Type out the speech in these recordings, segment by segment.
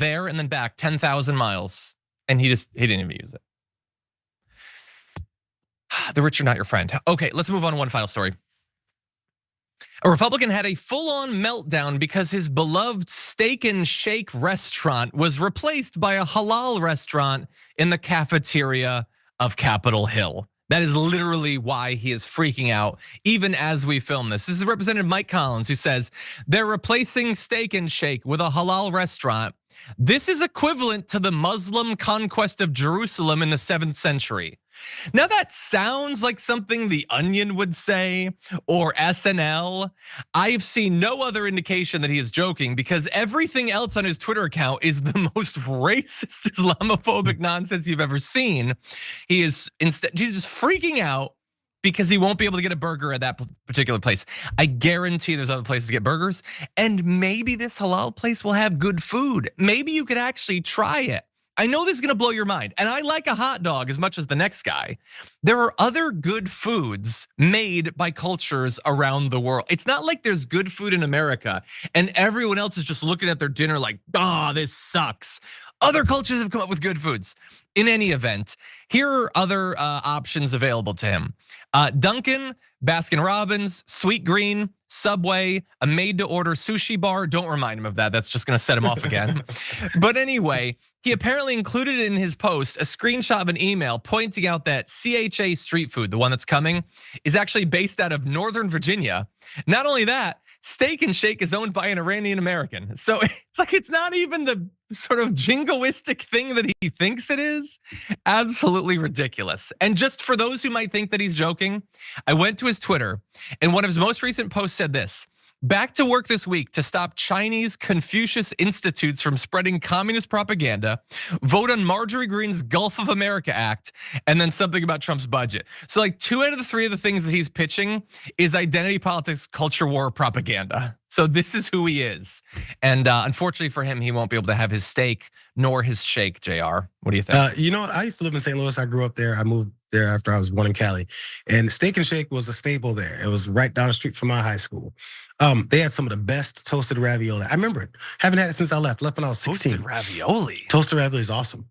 there and then back 10,000 miles, and he didn't even use it. The rich are not your friend. Okay, let's move on to one final story. A Republican had a full-on meltdown because his beloved Steak and Shake restaurant was replaced by a halal restaurant in the cafeteria of Capitol Hill. That is literally why he is freaking out, even as we film this. This is Representative Mike Collins, who says they're replacing Steak and Shake with a halal restaurant. This is equivalent to the Muslim conquest of Jerusalem in the 7th century. Now that sounds like something The Onion would say or SNL. I've seen no other indication that he is joking, because everything else on his Twitter account is the most racist, Islamophobic nonsense you've ever seen. He's just freaking out because he won't be able to get a burger at that particular place. I guarantee there's other places to get burgers, and maybe this halal place will have good food. Maybe you could actually try it. I know this is gonna blow your mind, and I like a hot dog as much as the next guy. There are other good foods made by cultures around the world. It's not like there's good food in America and everyone else is just looking at their dinner like, this sucks. Other cultures have come up with good foods. In any event, here are other options available to him. Dunkin', Baskin Robbins, Sweet Green, Subway, a made-to-order sushi bar. Don't remind him of that. That's just gonna set him off again. But anyway, he apparently included in his post a screenshot of an email pointing out that CHA Street Food, the one that's coming, is actually based out of Northern Virginia. Not only that, Steak and Shake is owned by an Iranian American. So it's like, it's not even the sort of jingoistic thing that he thinks it is. Absolutely ridiculous. And just for those who might think that he's joking, I went to his Twitter, and one of his most recent posts said this: back to work this week to stop Chinese Confucius Institutes from spreading communist propaganda, vote on Marjorie Greene's Gulf of America Act, and then something about Trump's budget. So like 2 out of the 3 of the things that he's pitching is identity politics, culture war, propaganda. So this is who he is. And unfortunately for him, he won't be able to have his steak nor his shake, JR. What do you think? You know, I used to live in St. Louis. I grew up there. I moved there after I was born in Cali. And Steak and Shake was a staple there. It was right down the street from my high school. They had some of the best toasted ravioli. I remember it. Haven't had it since I left. Left when I was 16. Toasted ravioli. Toasted ravioli is awesome.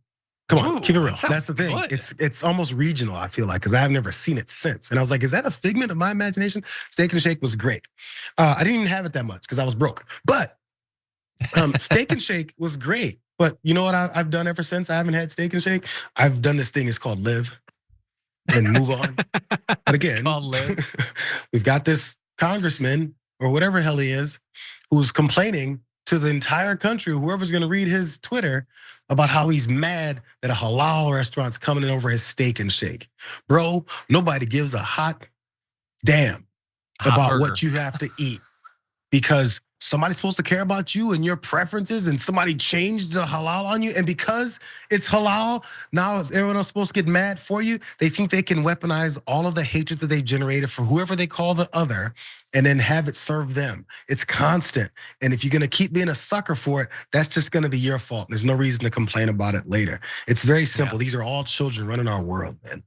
Come on, keep it real. That's the thing. Good. It's almost regional, I feel like, because I've never seen it since. And I was like, is that a figment of my imagination? Steak and Shake was great. I didn't even have it that much because I was broke. But Steak and Shake was great. But you know what I've done ever since I haven't had Steak and Shake? I've done this thing, it's called live and move on. But again, we've got this congressman or whatever the hell he is, who's complaining to the entire country, whoever's gonna read his Twitter, about how he's mad that a halal restaurant's coming in over his Steak and Shake. Bro, nobody gives a hot damn about what you have to eat, because somebody's supposed to care about you and your preferences, and somebody changed the halal on you. And because it's halal, now everyone else supposed to get mad for you. They think they can weaponize all of the hatred that they've generated for whoever they call the other, and then have it serve them. It's constant. And if you're gonna keep being a sucker for it, that's just gonna be your fault. There's no reason to complain about it later. It's very simple. These are all children running our world, man.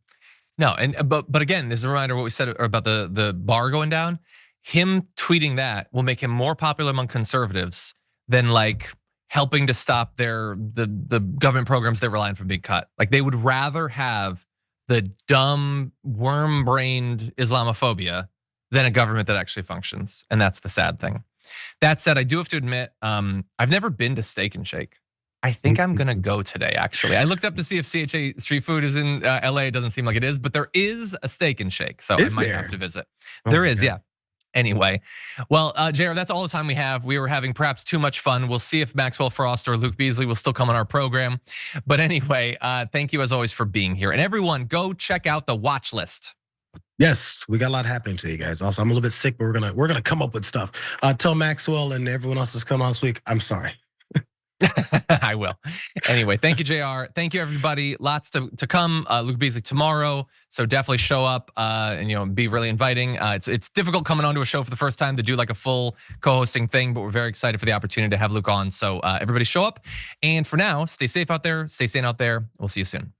No, and but again, there's a reminder of what we said about the bar going down. Him tweeting that will make him more popular among conservatives than like helping to stop the government programs they rely on from being cut. Like they would rather have the dumb worm-brained Islamophobia than a government that actually functions, and that's the sad thing. That said, I do have to admit, I've never been to Steak and Shake. I think I'm gonna go today, actually. I looked up to see if CHA Street Food is in LA. It doesn't seem like it is, but there is a Steak and Shake, so I might have to visit. There is, yeah. Anyway, well, JR, that's all the time we have. We were having perhaps too much fun. We'll see if Maxwell Frost or Luke Beasley will still come on our program. But anyway, thank you as always for being here. And everyone, go check out the watch list. Yes, we got a lot happening today, guys. Also, I'm a little bit sick, but we're gonna come up with stuff. Tell Maxwell and everyone else that's coming on this week, I'm sorry. I will. Anyway, thank you, JR. Thank you, everybody. Lots to come. Luke Beasley tomorrow, so definitely show up and be really inviting. It's difficult coming onto a show for the first time to do like a full co-hosting thing, but we're very excited for the opportunity to have Luke on. So everybody show up. And for now, stay safe out there. Stay sane out there. We'll see you soon.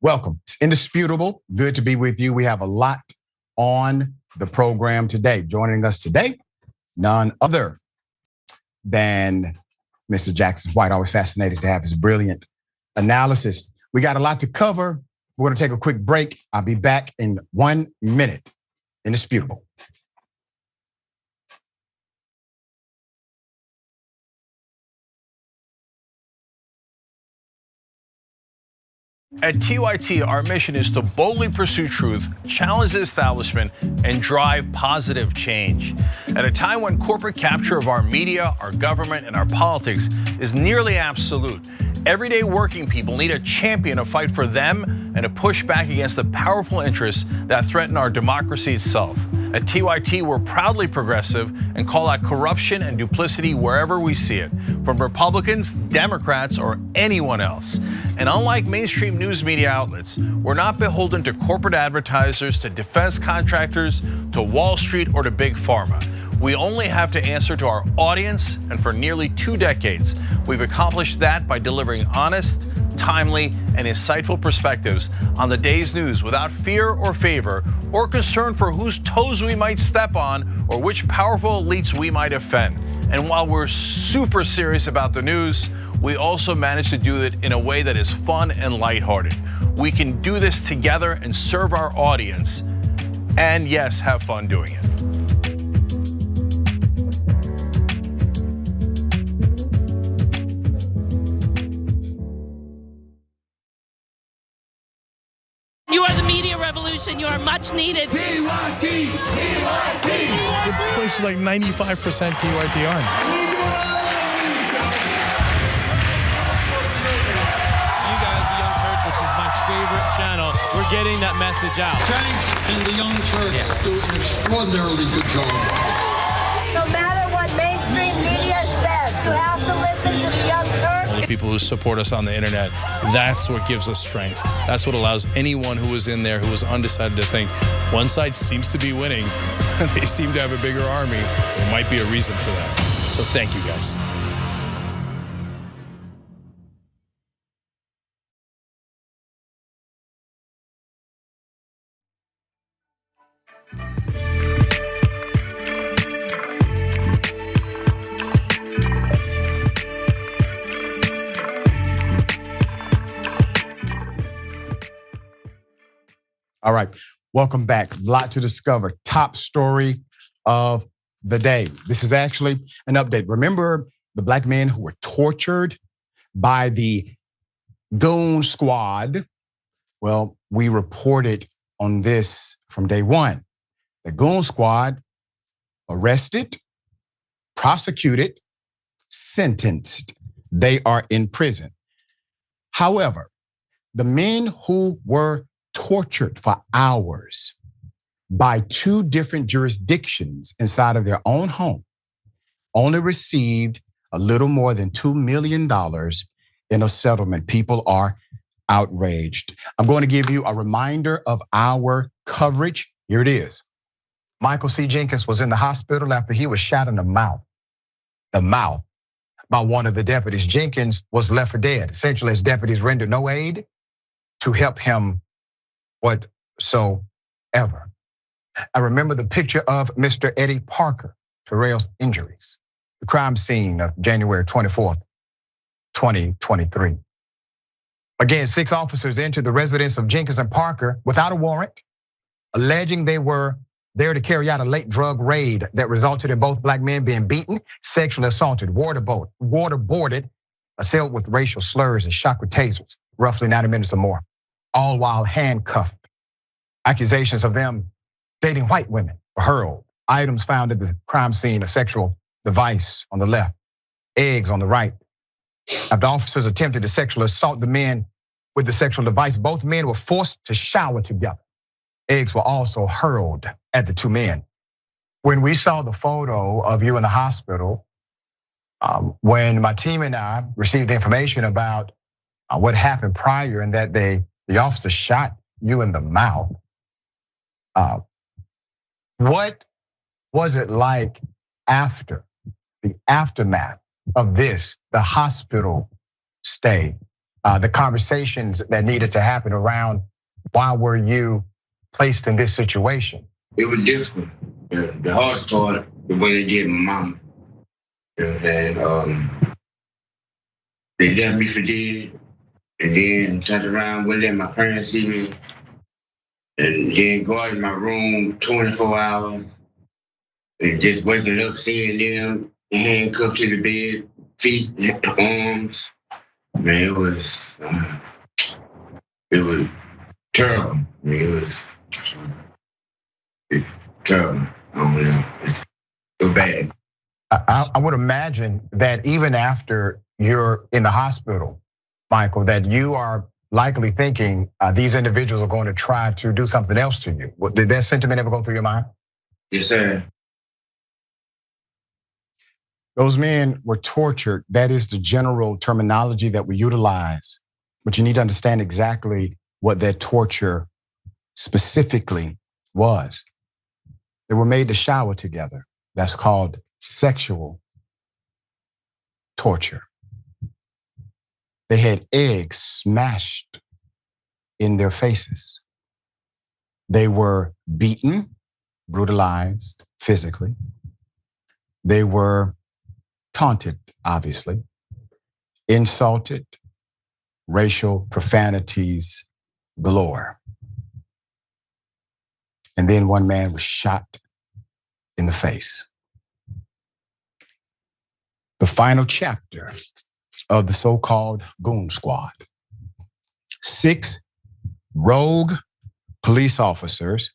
Welcome. It's indisputable. Good to be with you. We have a lot on the program today. Joining us today, none other than Mr. Jackson White. Always fascinated to have his brilliant analysis. We got a lot to cover. We're going to take a quick break. I'll be back in 1 minute. Indisputable. At TYT, our mission is to boldly pursue truth, challenge the establishment, and drive positive change. At a time when corporate capture of our media, our government, and our politics is nearly absolute, everyday working people need a champion to fight for them and to push back against the powerful interests that threaten our democracy itself. At TYT, we're proudly progressive and call out corruption and duplicity wherever we see it, from Republicans, Democrats, or anyone else. And unlike mainstream news media outlets, we're not beholden to corporate advertisers, to defense contractors, to Wall Street, or to big pharma. We only have to answer to our audience, and for nearly 2 decades, we've accomplished that by delivering honest, timely, and insightful perspectives on the day's news without fear or favor or concern for whose toes we might step on or which powerful elites we might offend. And while we're super serious about the news, we also manage to do it in a way that is fun and lighthearted. We can do this together and serve our audience, and yes, have fun doing it. You are the media revolution. You are much needed. TYT, TYT. The place is like 95% TYT on. You guys, the Young Turks, which is my favorite channel, we're getting that message out. Tank and the Young Turks do an extraordinarily good job. No matter what mainstream media says, you have to listen to the Young Turks. All the people who support us on the internet, that's what gives us strength. That's what allows anyone who was in there who was undecided to think one side seems to be winning. They seem to have a bigger army. There might be a reason for that. So thank you guys. All right, welcome back. A lot to discover. Top story of the day. This is actually an update. Remember the black men who were tortured by the Goon squad? Well, we reported on this from day one. The Goon squad arrested, prosecuted, sentenced. They are in prison. However, the men who were tortured for hours by 2 different jurisdictions inside of their own home only received a little more than $2 million in a settlement. People are outraged. I'm going to give you a reminder of our coverage. Here it is. Michael C. Jenkins was in the hospital after he was shot in the mouth by one of the deputies. Jenkins was left for dead. Essentially, his deputies rendered no aid to help him whatsoever. I remember the picture of Mr. Eddie Parker, Terrell's injuries. the crime scene of January 24th, 2023. Again, 6 officers entered the residence of Jenkins and Parker without a warrant, alleging they were there to carry out a late drug raid that resulted in both black men being beaten, sexually assaulted, waterboarded, assailed with racial slurs and shot with tasers, roughly 90 minutes or more, all while handcuffed. Accusations of them dating white women were hurled. Items found at the crime scene: a sexual device on the left, eggs on the right. After officers attempted to sexually assault the men with the sexual device, both men were forced to shower together. Eggs were also hurled at the 2 men. When we saw the photo of you in the hospital, when my team and I received the information about what happened prior and that the officer shot you in the mouth, what was it like after the aftermath of this, the hospital stay, the conversations that needed to happen around why were you placed in this situation? It was difficult. The hardest part was when they did my mama. And they left me for dead, and then turned around, wouldn't let my parents see me, and then guarded my room 24 hours, and just waking up, seeing them handcuffed to the bed, feet, arms. Man, it was terrible. I mean, it was terrible. I don't know. It was bad. I would imagine that even after you're in the hospital, Michael, that you are likely thinking these individuals are going to try to do something else to you. Did that sentiment ever go through your mind? Yes, sir. Those men were tortured. That is the general terminology that we utilize. But you need to understand exactly what that torture specifically was. They were made to shower together. That's called sexual torture. They had eggs smashed in their faces. They were beaten, brutalized physically. They were taunted, obviously, insulted, racial profanities galore. And then one man was shot in the face. The final chapter of the so-called Goon Squad. 6 rogue police officers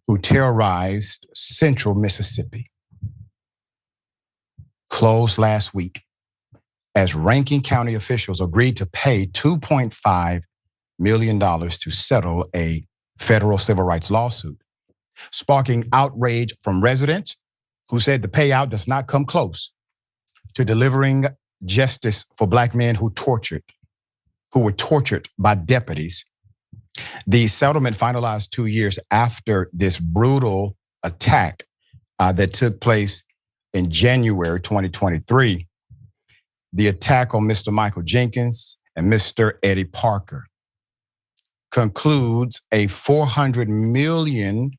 who terrorized central Mississippi closed last week as Rankin County officials agreed to pay $2.5 million to settle a federal civil rights lawsuit, sparking outrage from residents who said the payout does not come close to delivering justice for black men who were tortured by deputies. The settlement finalized 2 years after this brutal attack that took place in January 2023. The attack on Mr. Michael Jenkins and Mr. Eddie Parker concludes a $400 million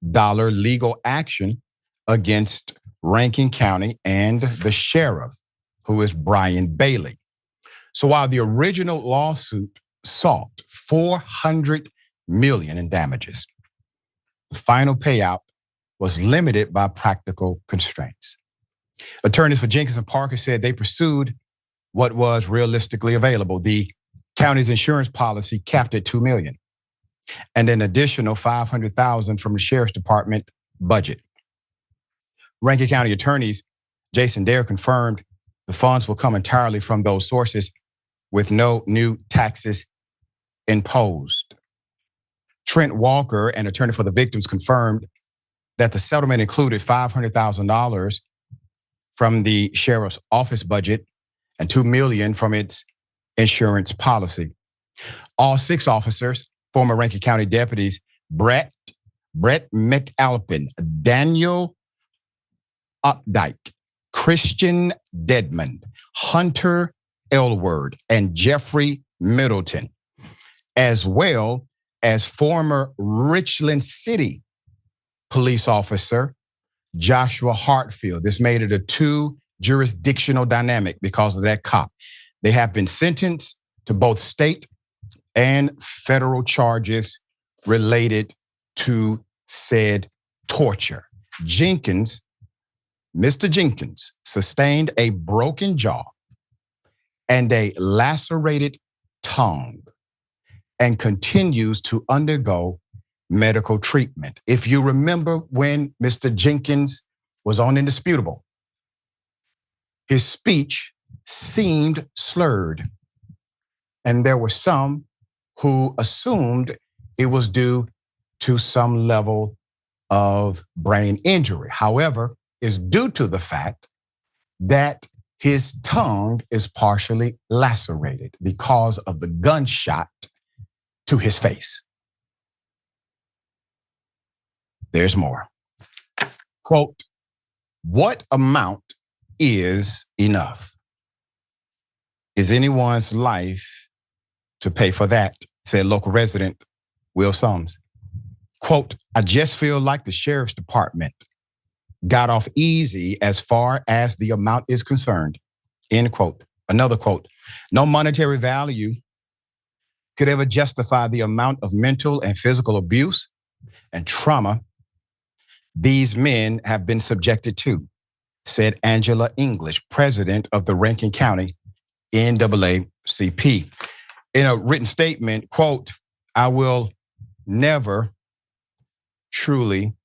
legal action against Rankin County and the sheriff, who is Brian Bailey. So while the original lawsuit sought $400 million in damages, the final payout was limited by practical constraints. Attorneys for Jenkins and Parker said they pursued what was realistically available. The county's insurance policy capped at $2 million, and an additional $500,000 from the sheriff's department budget. Rankin County attorneys Jason Dare confirmed the funds will come entirely from those sources with no new taxes imposed. Trent Walker, an attorney for the victims, confirmed that the settlement included $500,000 from the sheriff's office budget and $2 million from its insurance policy. All 6 officers, former Rankin County deputies, Brett McAlpin, Daniel Updike, Christian Dedmon, Hunter Elward, and Jeffrey Middleton, as well as former Richland City police officer Joshua Hartfield. This made it a 2 jurisdictional dynamic because of that cop. They have been sentenced to both state and federal charges related to said torture. Mr. Jenkins sustained a broken jaw and a lacerated tongue and continues to undergo medical treatment. If you remember when Mr. Jenkins was on Indisputable, his speech seemed slurred, and there were some who assumed it was due to some level of brain injury. However, it's due to the fact that his tongue is partially lacerated because of the gunshot to his face. There's more. Quote, "What amount is enough? Is anyone's life to pay for that?" said local resident Will Sums. Quote, "I just feel like the sheriff's department got off easy as far as the amount is concerned." End quote. Another quote, "No monetary value could ever justify the amount of mental and physical abuse and trauma these men have been subjected to," said Angela English, president of the Rankin County NAACP. In a written statement, quote, it will never truly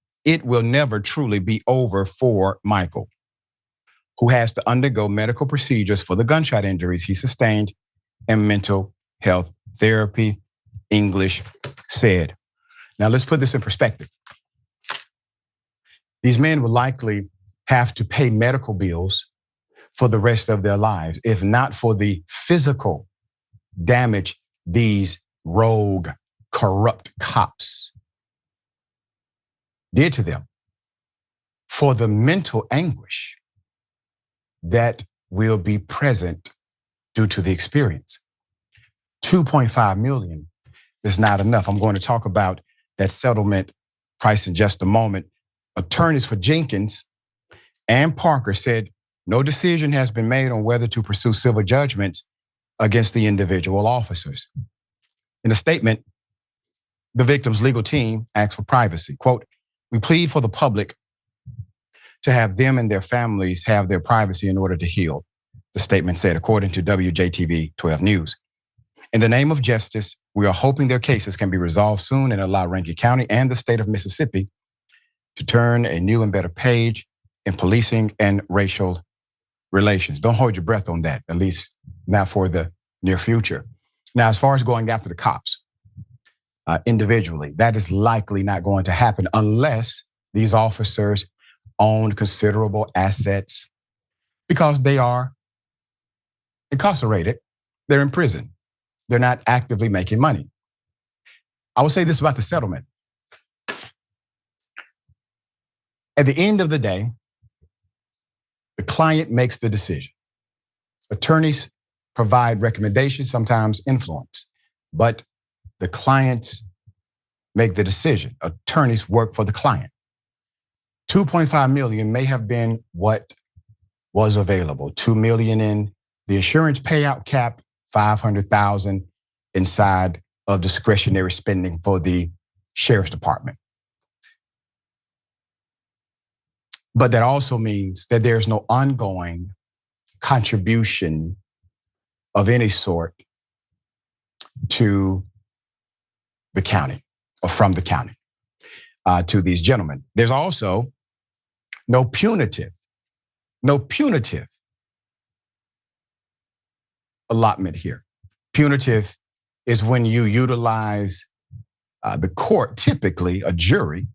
be over for Michael, who has to undergo medical procedures for the gunshot injuries he sustained and mental health therapy, English said. Now let's put this in perspective. These men will likely have to pay medical bills for the rest of their lives, if not for the physical damage these rogue, corrupt cops did to them, for the mental anguish that will be present due to the experience. 2.5 million is not enough. I'm going to talk about that settlement price in just a moment. Attorneys for Jenkins and Parker said no decision has been made on whether to pursue civil judgments against the individual officers. In a statement, the victim's legal team asked for privacy. Quote, "We plead for the public to have them and their families have their privacy in order to heal," the statement said, according to WJTV 12 News. "In the name of justice, we are hoping their cases can be resolved soon and allow Rankin County and the state of Mississippi to turn a new and better page in policing and racial relations." Don't hold your breath on that, at least not for the near future. Now, as far as going after the cops individually, that is likely not going to happen unless these officers own considerable assets because they are incarcerated. They're in prison. They're not actively making money. I will say this about the settlement. At the end of the day, the client makes the decision. Attorneys provide recommendations, sometimes influence, but the clients make the decision. Attorneys work for the client. 2.5 million may have been what was available. 2 million in the insurance payout cap, 500,000 inside of discretionary spending for the sheriff's department. But that also means that there's no ongoing contribution of any sort to the county or from the county to these gentlemen. There's also no punitive allotment here. Punitive is when you utilize the court, typically a jury,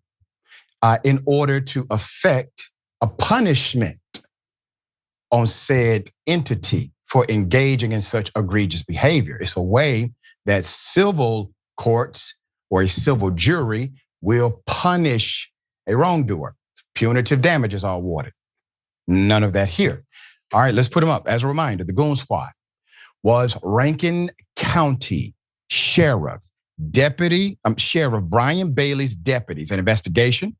in order to effect a punishment on said entity for engaging in such egregious behavior. It's a way that civil courts or a civil jury will punish a wrongdoer. Punitive damages are awarded. None of that here. All right, let's put them up. As a reminder, the Goon Squad was Rankin County Sheriff Brian Bailey's deputies. An investigation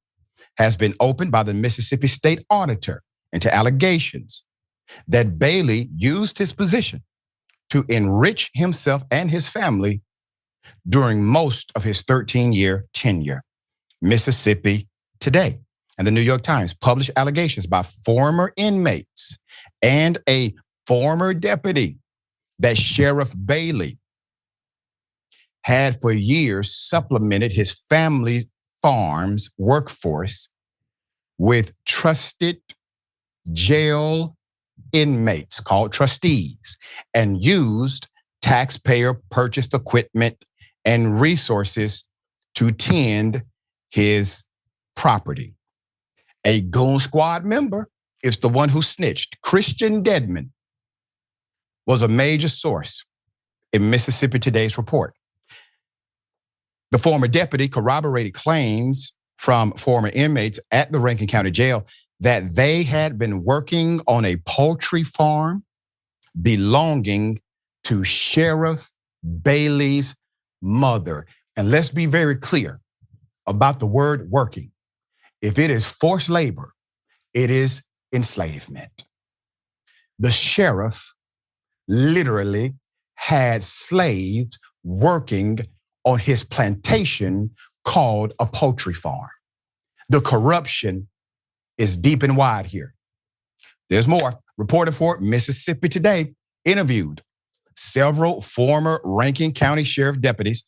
has been opened by the Mississippi State Auditor into allegations that Bailey used his position to enrich himself and his family during most of his 13-year tenure. Mississippi Today and the New York Times published allegations by former inmates and a former deputy that Sheriff Bailey had for years supplemented his family's farm's workforce with trusted jail inmates called trustees and used taxpayer purchased equipment and resources to tend his property. A Goon Squad member is the one who snitched. Christian Dedman was a major source in Mississippi Today's report. The former deputy corroborated claims from former inmates at the Rankin County Jail that they had been working on a poultry farm belonging to Sheriff Bailey's mother. And let's be very clear about the word working. If it is forced labor, it is enslavement. The sheriff literally had slaves working on his plantation called a poultry farm. The corruption is deep and wide here. There's more. Reporter for Mississippi Today interviewed several former Rankin County Sheriff deputies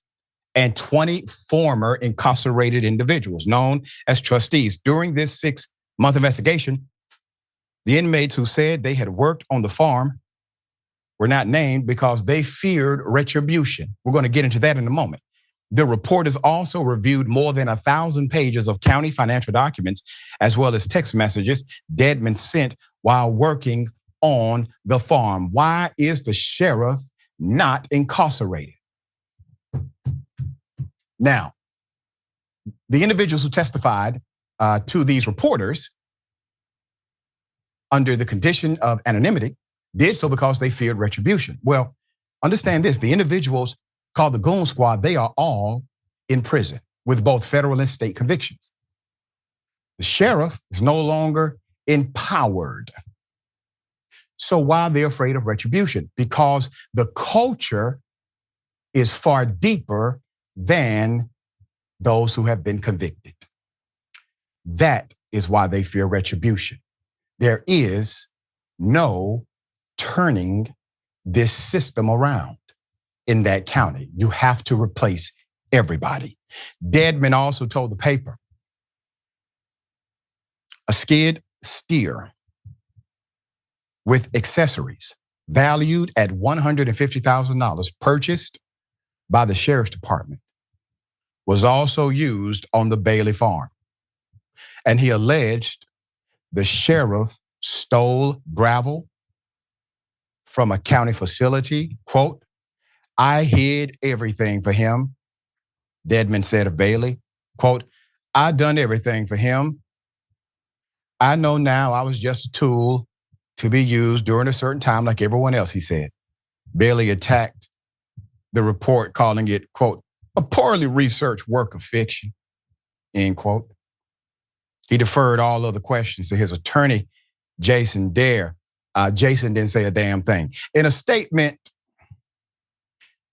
and 20 former incarcerated individuals known as trustees. During this 6-month investigation, the inmates who said they had worked on the farm were not named because they feared retribution. We're going to get into that in a moment. The reporters also reviewed more than 1,000 pages of county financial documents, as well as text messages Dedman sent while working on the farm. Why is the sheriff not incarcerated? Now, the individuals who testified to these reporters under the condition of anonymity did so because they feared retribution. Well, understand this, the individuals called the Goon Squad, they are all in prison with both federal and state convictions. The sheriff is no longer empowered. So why are they afraid of retribution? Because the culture is far deeper than those who have been convicted. That is why they fear retribution. There is no turning this system around in that county. You have to replace everybody. Dedman also told the paper, a skid steer with accessories valued at $150,000 purchased by the sheriff's department was also used on the Bailey farm. And he alleged the sheriff stole gravel from a county facility. Quote, I hid everything for him, Dedman said of Bailey. Quote, I done everything for him. I know now I was just a tool to be used during a certain time like everyone else, he said. Bailey attacked the report, calling it, quote, a poorly researched work of fiction, end quote. He deferred all other questions to his attorney, Jason Dare. Jason didn't say a damn thing. In a statement,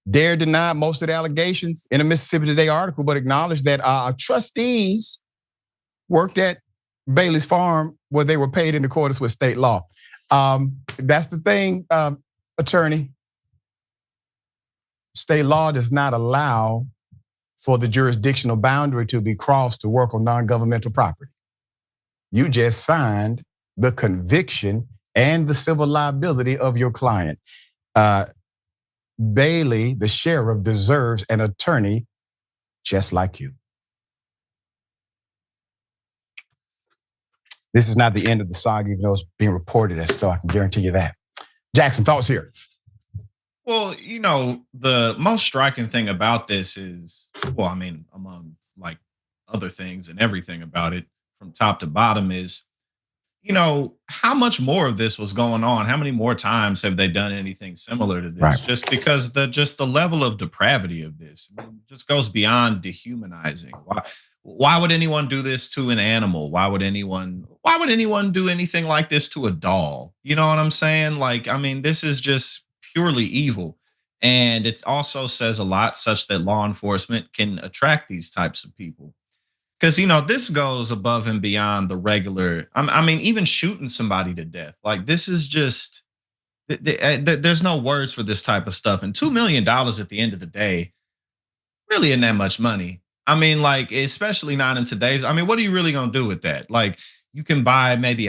Dare denied most of the allegations in a Mississippi Today article, but acknowledged that trustees worked at Bailey's farm where they were paid in accordance with state law. That's the thing, attorney. State law does not allow for the jurisdictional boundary to be crossed to work on non-governmental property. You just signed the conviction and the civil liability of your client. Bailey, the sheriff, deserves an attorney just like you. This is not the end of the saga, even though it's being reported as so. I can guarantee you that. Jackson, thoughts here? Well, you know, the most striking thing about this is, well, I mean, among like other things and everything about it from top to bottom is, you know, how much more of this was going on? How many more times have they done anything similar to this? Right. Just because the level of depravity of this just goes beyond dehumanizing. why would anyone do this to an animal? Why would anyone do anything like this to a doll? You know what I'm saying? Like, I mean, this is just purely evil. And it also says a lot such that law enforcement can attract these types of people. Because, this goes above and beyond the regular. I mean, even shooting somebody to death. Like, this is just, there's no words for this type of stuff. And $2 million at the end of the day really isn't that much money. I mean, like, especially not in today's. I mean, what are you really going to do with that? Like, you can buy maybe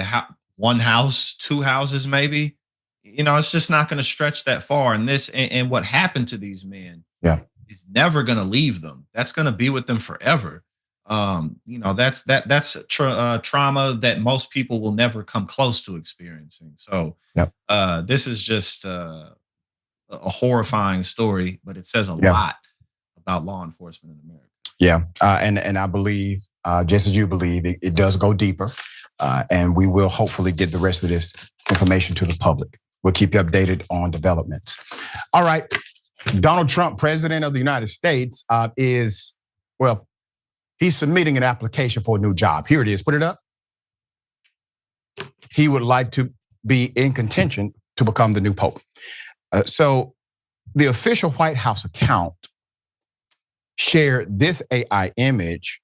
one house, two houses, maybe. It's just not going to stretch that far. And what happened to these men is never going to leave them. That's going to be with them forever. That's trauma that most people will never come close to experiencing. So this is just a horrifying story, but it says a lot about law enforcement in America. Yeah, and I believe, just as you believe, it does go deeper, and we will hopefully get the rest of this information to the public. We'll keep you updated on developments. All right, Donald Trump, President of the United States, he's submitting an application for a new job. Here it is. Put it up. He would like to be in contention to become the new pope. So the official White House account shared this AI image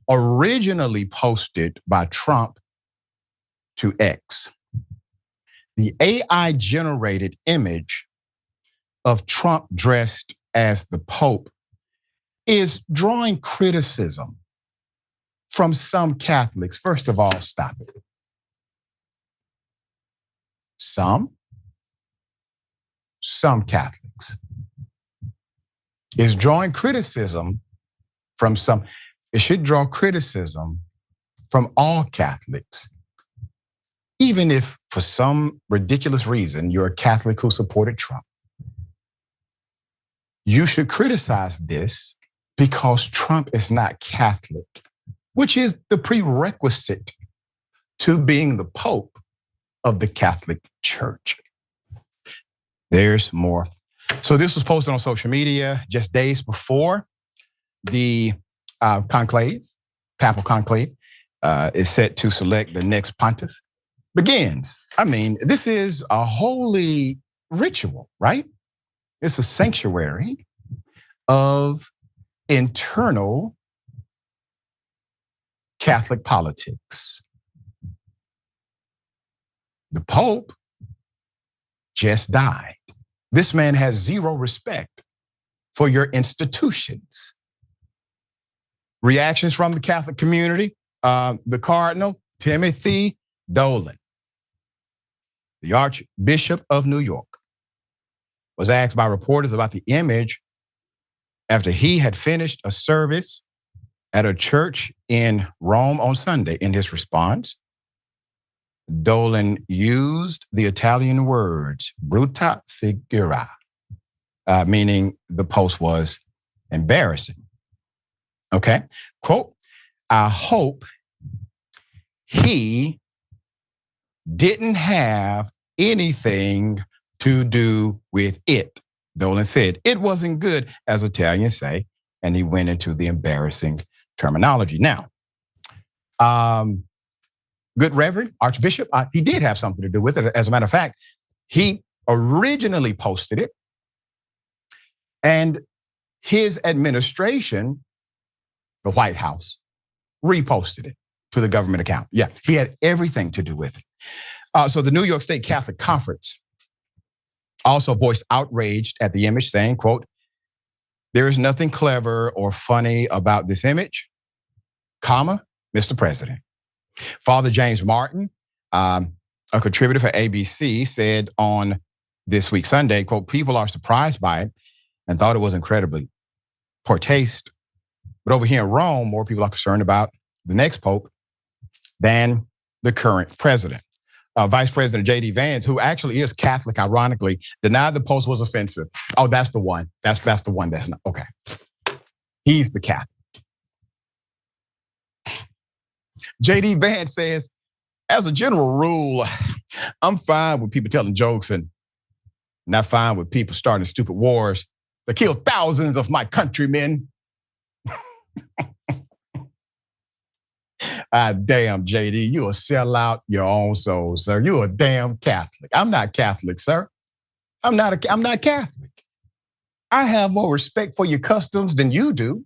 originally posted by Trump to X. The AI generated image of Trump dressed as the Pope is drawing criticism from some Catholics. First of all, stop it. Some Catholics is drawing criticism from some. It should draw criticism from all Catholics. Even if for some ridiculous reason you're a Catholic who supported Trump, you should criticize this because Trump is not Catholic, which is the prerequisite to being the Pope of the Catholic Church. There's more. So this was posted on social media just days before the conclave, papal conclave, is set to select the next pontiff. Begins. I mean, this is a holy ritual, right? It's a sanctuary of internal Catholic politics. The Pope just died. This man has zero respect for your institutions. Reactions from the Catholic community, the Cardinal, Timothy Dolan, the Archbishop of New York, was asked by reporters about the image after he had finished a service at a church in Rome on Sunday. In his response, Dolan used the Italian words brutta figura, meaning the post was embarrassing. Okay, quote, I hope he didn't have anything to do with it. Dolan said it wasn't good, as Italians say, and he went into the embarrassing terminology. Now, good Reverend Archbishop, he did have something to do with it. As a matter of fact, he originally posted it, and his administration, the White House, reposted it to the government account. Yeah, he had everything to do with it. So the New York State Catholic Conference also voiced outrage at the image, saying, quote, there is nothing clever or funny about this image, comma, Mr. President. Father James Martin, a contributor for ABC, said on This Week Sunday, quote, people are surprised by it and thought it was incredibly poor taste. But over here in Rome, more people are concerned about the next pope than the current president. Vice President J.D. Vance, who actually is Catholic, ironically, denied the post was offensive. Oh, that's the one. That's the one that's not. Okay. He's the Catholic. J.D. Vance says, as a general rule, I'm fine with people telling jokes and not fine with people starting stupid wars that kill thousands of my countrymen. Damn, JD, you will sell out your own soul, sir. You a damn Catholic. I'm not Catholic, sir. I'm not Catholic. I have more respect for your customs than you do.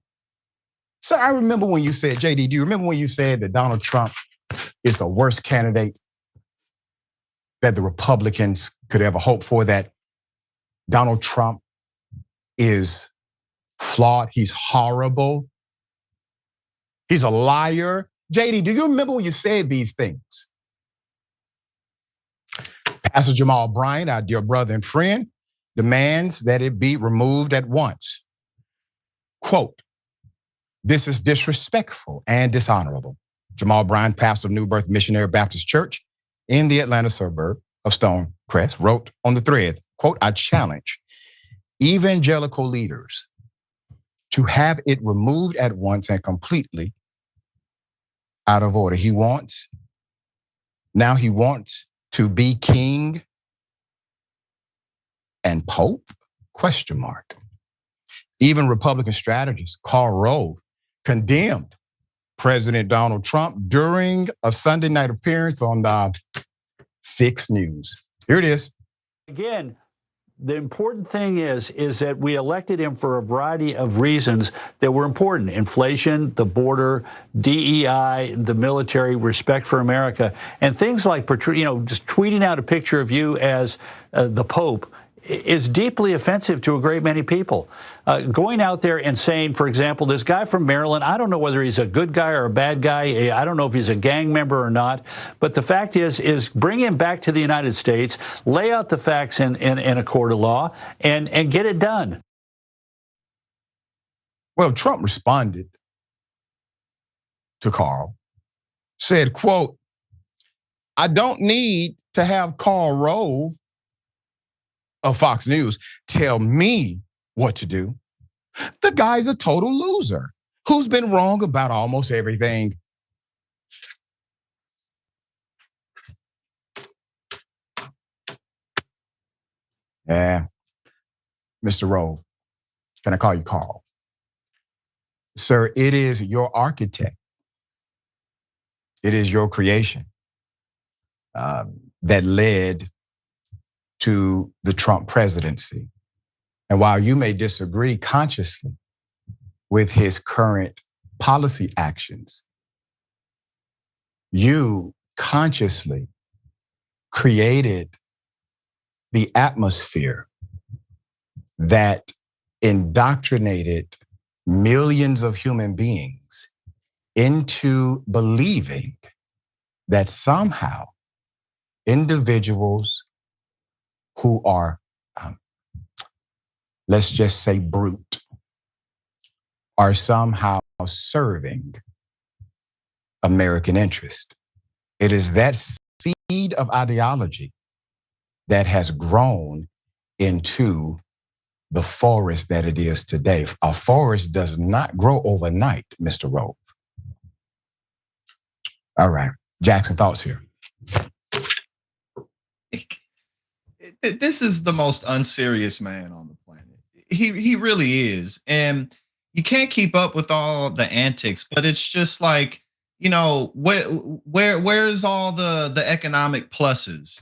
Sir, I remember when you said, JD, do you remember when you said that Donald Trump is the worst candidate that the Republicans could ever hope for, that Donald Trump is flawed, he's horrible, he's a liar? JD, do you remember when you said these things? Pastor Jamal Bryant, our dear brother and friend, demands that it be removed at once. Quote, "This is disrespectful and dishonorable." Jamal Bryant, pastor of New Birth Missionary Baptist Church in the Atlanta suburb of Stonecrest, wrote on the threads, quote, "I challenge evangelical leaders to have it removed at once and completely out of order." He wants to be king and pope? Question mark. Even Republican strategist Karl Rove condemned President Donald Trump during a Sunday night appearance on Fix News. Here it is. Again, the important thing is that we elected him for a variety of reasons that were important: inflation, the border, DEI, the military, respect for America, and things like, just tweeting out a picture of you as the Pope is deeply offensive to a great many people. Going out there and saying, for example, this guy from Maryland, I don't know whether he's a good guy or a bad guy. I don't know if he's a gang member or not. But the fact is bring him back to the United States, lay out the facts in a court of law, and get it done. Well, Trump responded to Karl, said, quote, "I don't need to have Karl Rove of Fox News tell me what to do. The guy's a total loser who's been wrong about almost everything." Yeah, Mr. Rove, can I call you Karl? Sir, it is your architect. It is your creation that led to the Trump presidency. And while you may disagree consciously with his current policy actions, you consciously created the atmosphere that indoctrinated millions of human beings into believing that somehow individuals who are, let's just say, brute, are somehow serving American interest. It is that seed of ideology that has grown into the forest that it is today. A forest does not grow overnight, Mr. Rove. All right, Jackson, thoughts here. This is the most unserious man on the planet. He really is. And you can't keep up with all the antics, but it's just like, where's all the economic pluses?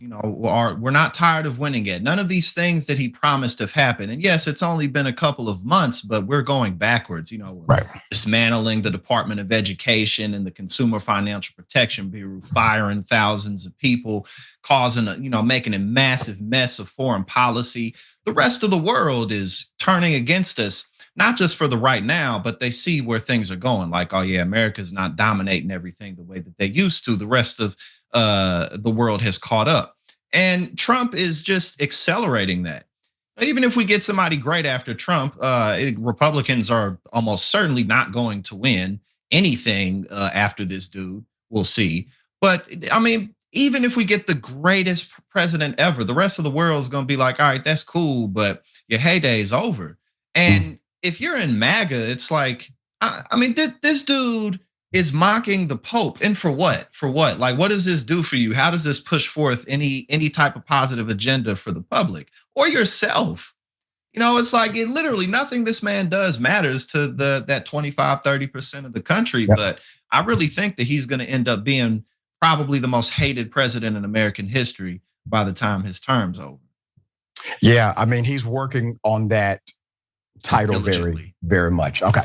We're not tired of winning yet. None of these things that he promised have happened. And yes, it's only been a couple of months, but we're going backwards. We're dismantling the Department of Education and the Consumer Financial Protection Bureau, firing thousands of people, making a massive mess of foreign policy. The rest of the world is turning against us, not just for the right now, but they see where things are going. Like, oh yeah, America's not dominating everything the way that they used to. The rest of the world has caught up. And Trump is just accelerating that. Even if we get somebody great after Trump, Republicans are almost certainly not going to win anything after this dude. We'll see. But I mean, even if we get the greatest president ever, the rest of the world is going to be like, all right, that's cool, but your heyday is over. And if you're in MAGA, it's like, this dude is mocking the Pope. And for what? For what? Like, what does this do for you? How does this push forth any type of positive agenda for the public or yourself? It's like literally nothing this man does matters to that 25, 30% of the country. Yep. But I really think that he's going to end up being probably the most hated president in American history by the time his term's over. Yeah, I mean, he's working on that title very, very much. Okay.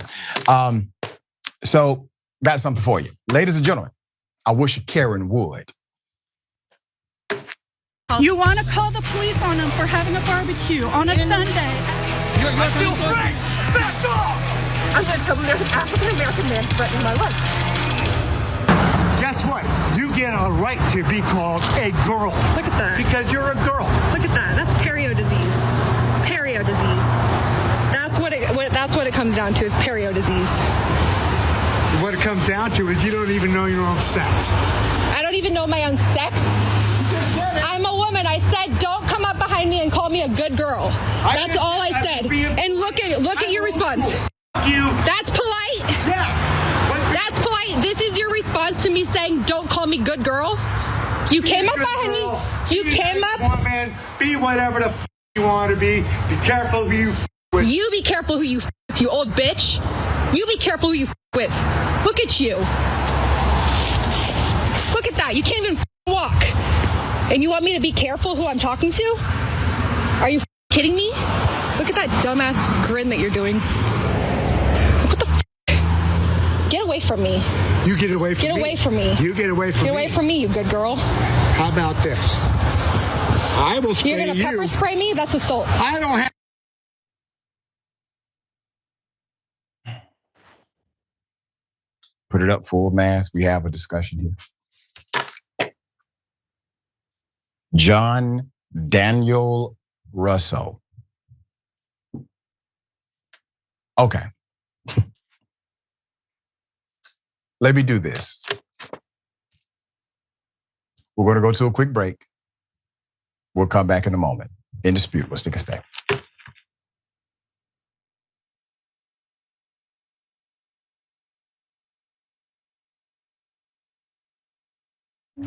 So got something for you. Ladies and gentlemen, I wish Karen would. You want to call the police on them for having a barbecue on a Sunday. I feel free! Back off! I'm going to tell them there's an African-American man threatening my life. Guess what? You get a right to be called a girl. Look at that. Because you're a girl. Look at that. That's perio disease. Perio disease. That's what it comes down to is perio disease. What it comes down to is you don't even know your own sex. I don't even know my own sex. I'm a woman. I said, don't come up behind me and call me a good girl. That's all I said. And look at your response. That's polite. Yeah. That's polite. This is your response to me saying, don't call me good girl. You came up behind me. You came up. Woman, be whatever the you want to be. Be careful who you with. You be careful who you with, you old bitch. You be careful who you with. Look at you. Look at that. You can't even walk. And you want me to be careful who I'm talking to? Are you kidding me? Look at that dumbass grin that you're doing. What the Get away from me. You get away from me. Get away from me. You get away from me. Get away from me, you good girl. How about this? I will spray you. You're gonna pepper spray me? That's assault. I don't have. Put it up full mass. We have a discussion here. John Daniel Russo. Okay. Let me do this. We're going to go to a quick break. We'll come back in a moment. In dispute. Let's take a step.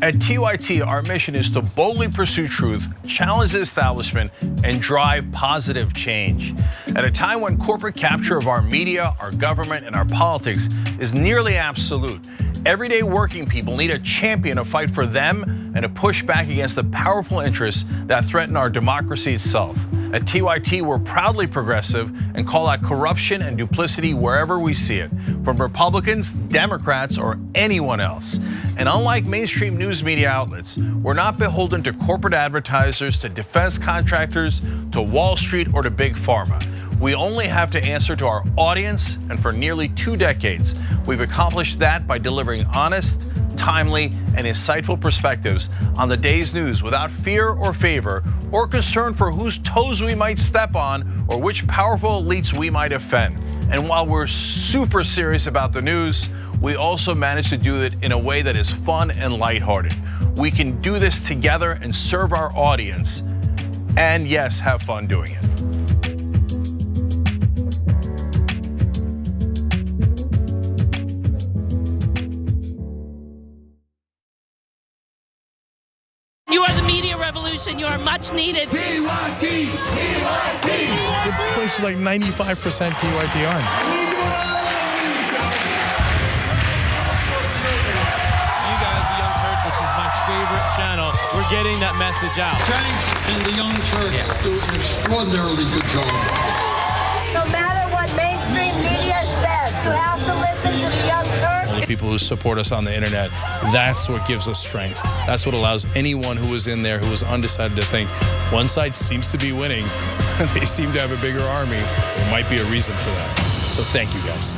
At TYT, our mission is to boldly pursue truth, challenge the establishment, and drive positive change. At a time when corporate capture of our media, our government, and our politics is nearly absolute, everyday working people need a champion to fight for them and to push back against the powerful interests that threaten our democracy itself. At TYT, we're proudly progressive and call out corruption and duplicity wherever we see it, from Republicans, Democrats, or anyone else. And unlike mainstream news media outlets, we're not beholden to corporate advertisers, to defense contractors, to Wall Street, or to Big Pharma. We only have to answer to our audience, and for nearly 2 decades, we've accomplished that by delivering honest, timely, and insightful perspectives on the day's news without fear or favor or concern for whose toes we might step on or which powerful elites we might offend. And while we're super serious about the news, we also manage to do it in a way that is fun and lighthearted. We can do this together and serve our audience, and yes, have fun doing it. You are the media revolution. You are much needed. TYT, TYT. The place is like 95% TYT on. You guys, the Young Turks, which is my favorite channel, we're getting that message out. Tank and the Young Turks do an extraordinarily good job. No matter what mainstream media says, you have to listen to the Young Turks. The people who support us on the internet, that's what gives us strength. That's what allows anyone who was in there who was undecided to think one side seems to be winning, they seem to have a bigger army. There might be a reason for that. So thank you guys.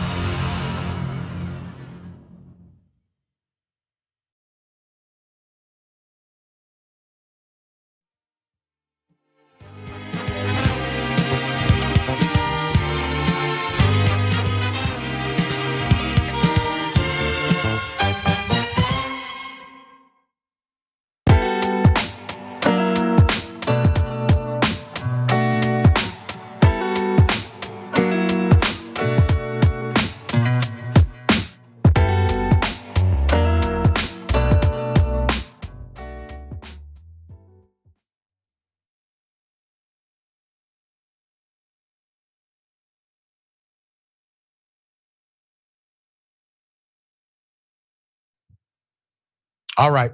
All right.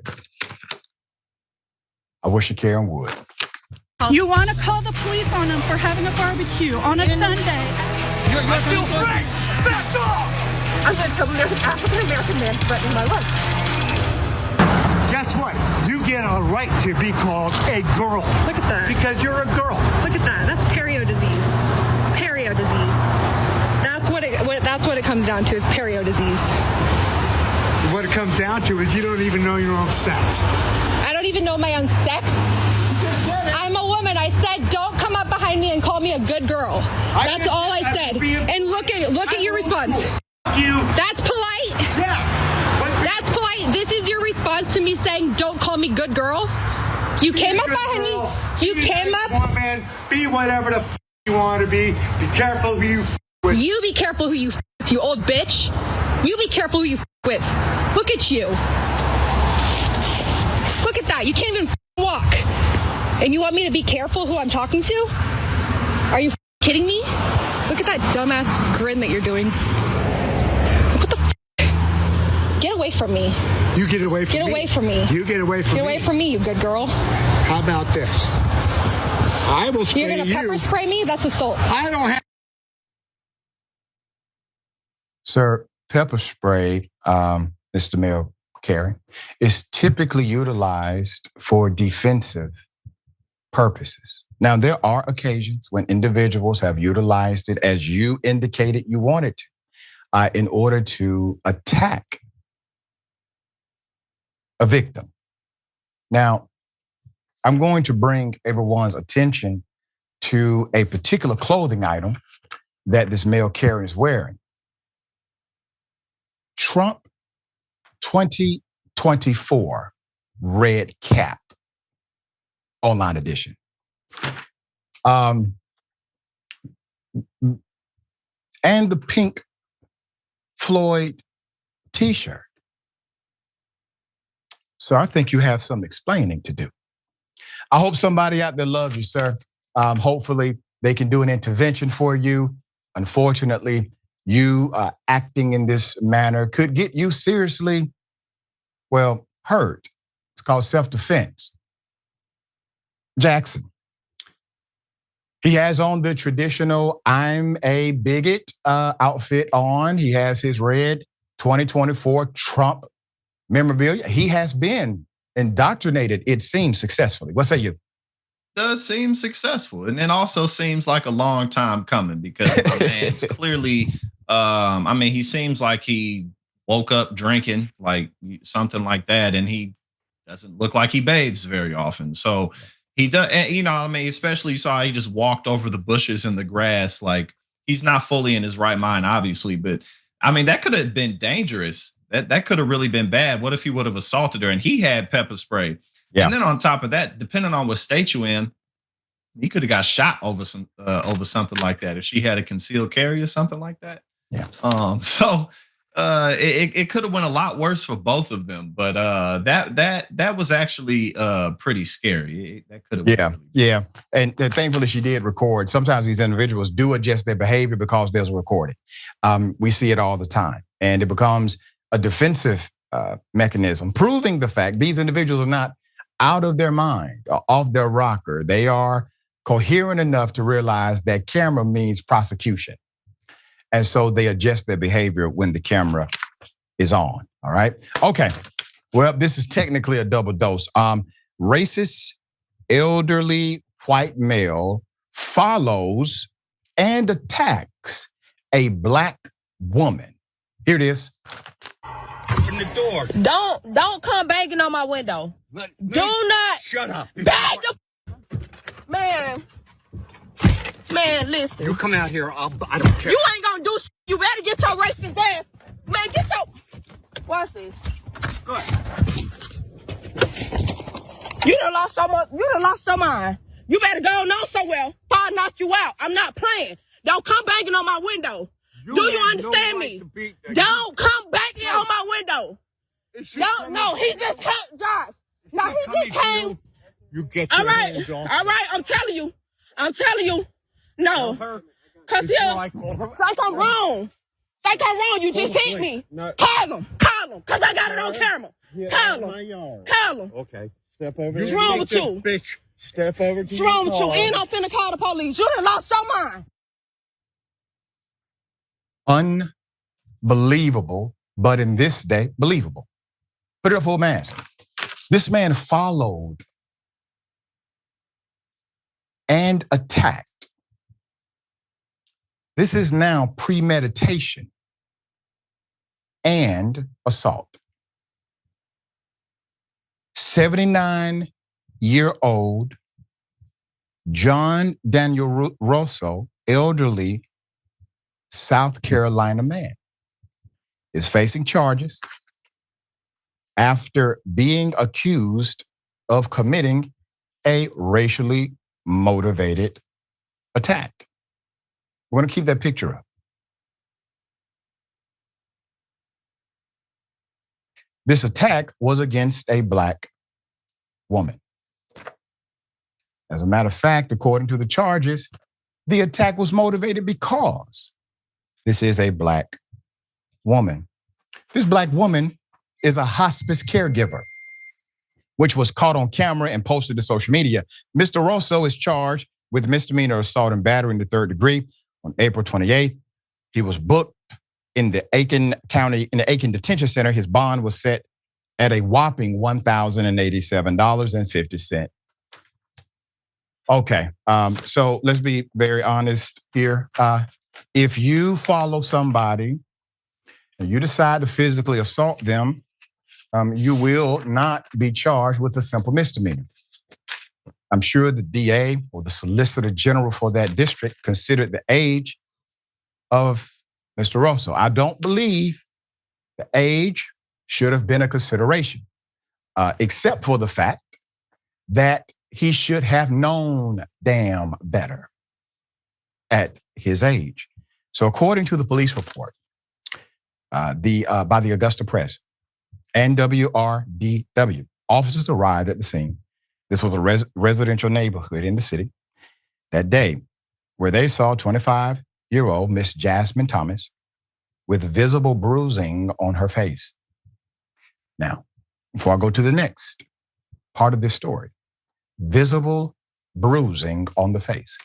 I wish you Karen would. You want to call the police on them for having a barbecue on a Sunday. I feel free! Back off! I'm going to tell them there's an African-American man threatening my life. Guess what? You get a right to be called a girl. Look at that. Because you're a girl. Look at that. That's perio disease. Perio disease. That's what it comes down to is perio disease. What it comes down to is you don't even know your own sex. I don't even know my own sex. I'm a woman. I said, don't come up behind me and call me a good girl. That's all I said. And look at your response. That's polite. Yeah. That's polite. This is your response to me saying, don't call me good girl. You came up behind me. You came up. Woman, be whatever the you want to be. Be careful who you with. You be careful who you with, you old bitch. You be careful who you with. Look at you. Look at that. You can't even walk. And you want me to be careful who I'm talking to? Are you kidding me? Look at that dumbass grin that you're doing. What the Get away from me. You get away from me. Get away from me. You get away from me. Get away from me, you good girl. How about this? I will spray you. You're going to pepper spray me? That's assault. I don't have. Sir, pepper spray, Mr. Mayor Carey, is typically utilized for defensive purposes. Now, there are occasions when individuals have utilized it as you indicated you wanted to, in order to attack a victim. Now, I'm going to bring everyone's attention to a particular clothing item that this male Carey is wearing. Trump 2024 red cap, online edition. And the pink Floyd t-shirt. So I think you have some explaining to do. I hope somebody out there loves you, sir. Hopefully they can do an intervention for you. Unfortunately, you acting in this manner could get you seriously, well, hurt. It's called self-defense. Jackson. He has on the traditional I'm a bigot outfit on. He has his red 2024 Trump memorabilia. He has been indoctrinated, it seems, successfully. What say you? Does seem successful. And it also seems like a long time coming because it's clearly, he seems like he woke up drinking, like something like that. And he doesn't look like he bathes very often. So he does, especially you saw he just walked over the bushes in the grass. Like he's not fully in his right mind, obviously. But that could have been dangerous. That could have really been bad. What if he would have assaulted her and he had pepper spray? Yeah. And then on top of that, depending on what state you're in, he could have got shot over something like that if she had a concealed carry or something like that. Yeah. It could have went a lot worse for both of them, but that was actually pretty scary. That could have. Yeah. And thankfully she did record. Sometimes these individuals do adjust their behavior because there's a recording. We see it all the time, and it becomes a defensive mechanism, proving the fact these individuals are not out of their mind, off their rocker. They are coherent enough to realize that camera means prosecution. And so they adjust their behavior when the camera is on, all right? Okay, well, this is technically a double dose. Racist, elderly white male follows and attacks a black woman. Here it is. Open the door. Don't come banging on my window. Do not. Shut up. Bang Man, listen. You come out here. I don't care. You ain't gonna do shit. You better get your racist ass. Man, get your. Watch this. Go ahead. You done lost your mind. You better go on somewhere before I knock you out. I'm not playing. Don't come banging on my window. Do you understand me? Don't come banging on my window. No, he just came, Josh. No, he just came. You get your hands off. All right, I'm telling you. No. Cause like I'm wrong. You just hit me. Call him. Cause I got it on camera. Call him. Call him. Okay. Step over. What's wrong with you? Bitch. Step over. What's wrong with you? And I'm finna call the police. You done lost your mind. Unbelievable, but in this day, believable. Put it up for a mask. This man followed and attacked. This is now premeditation and assault. 79-year-old John Daniel Rosso, elderly South Carolina man, is facing charges after being accused of committing a racially motivated attack. We're going to keep that picture up. This attack was against a black woman. As a matter of fact, according to the charges, the attack was motivated because this is a black woman. This black woman is a hospice caregiver, which was caught on camera and posted to social media. Mr. Rosso is charged with misdemeanor assault and battery in the third degree. On April 28th, he was booked in the Aiken Detention Center. His bond was set at a whopping $1,087.50. Okay, so let's be very honest here. If you follow somebody and you decide to physically assault them, you will not be charged with a simple misdemeanor. I'm sure the DA or the Solicitor General for that district considered the age of Mr. Rosso. I don't believe the age should have been a consideration, except for the fact that he should have known damn better at his age. So according to the police report by the Augusta Press and WRDW, officers arrived at the scene. This was a residential neighborhood in the city that day, where they saw 25-year-old Miss Jasmine Thomas with visible bruising on her face. Now, before I go to the next part of this story, visible bruising on the face.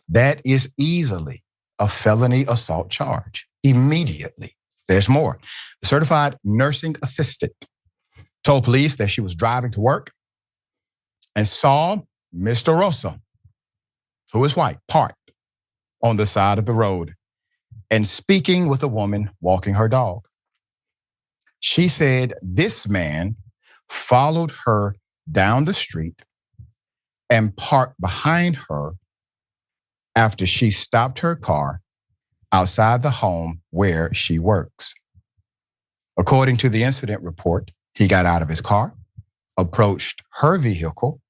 That is easily a felony assault charge immediately. There's more. The certified nursing assistant told police that she was driving to work and saw Mr. Rosso, who is white, parked on the side of the road and speaking with a woman walking her dog. She said this man followed her down the street and parked behind her after she stopped her car outside the home where she works. According to the incident report, he got out of his car, approached her vehicle,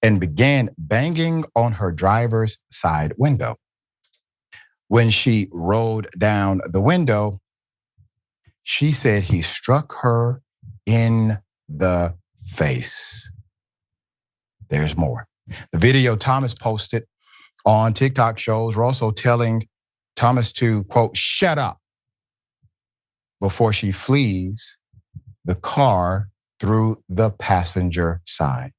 and began banging on her driver's side window. When she rolled down the window, she said he struck her in the face. There's more. The video Thomas posted on TikTok shows Rosso telling Thomas to, quote, shut up before she flees the car through the passenger side.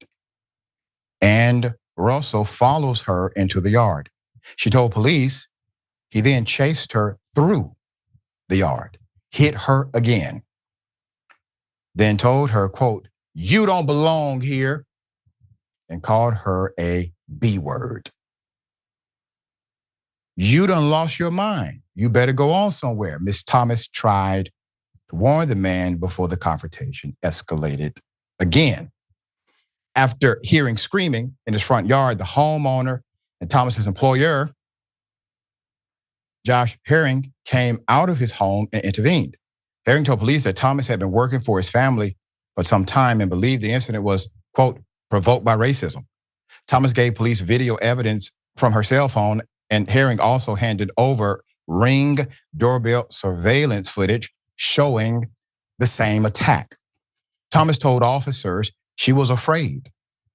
And Rosso follows her into the yard. She told police he then chased her through the yard, hit her again, then told her, quote, you don't belong here, and called her a B word. You done lost your mind. You better go on somewhere. Miss Thomas tried to warn the man before the confrontation escalated again. After hearing screaming in his front yard, the homeowner and Thomas's employer, Josh Herring, came out of his home and intervened. Herring told police that Thomas had been working for his family for some time and believed the incident was, quote, provoked by racism. Thomas gave police video evidence from her cell phone, and Herring also handed over Ring doorbell surveillance footage showing the same attack. Thomas told officers she was afraid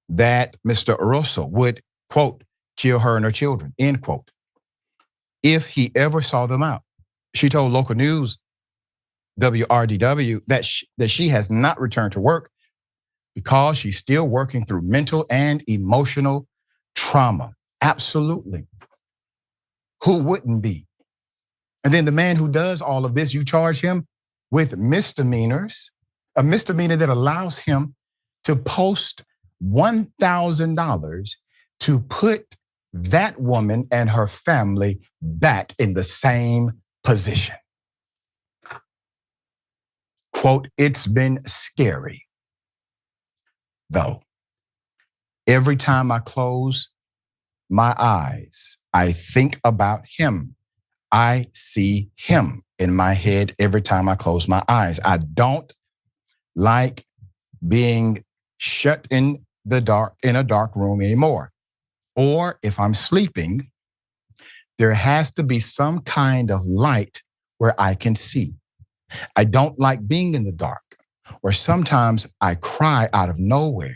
that Mr. Rosso would, quote, kill her and her children, end quote, if he ever saw them out. She told local news WRDW that she has not returned to work because she's still working through mental and emotional trauma. Absolutely. Who wouldn't be? And then the man who does all of this, you charge him with misdemeanors, a misdemeanor that allows him to post $1,000 to put that woman and her family back in the same position. Quote, it's been scary, though. Every time I close my eyes, I think about him. I see him in my head every time I close my eyes. I don't like being shut in the dark, in a dark room anymore. Or if I'm sleeping, there has to be some kind of light where I can see. I don't like being in the dark, or sometimes I cry out of nowhere.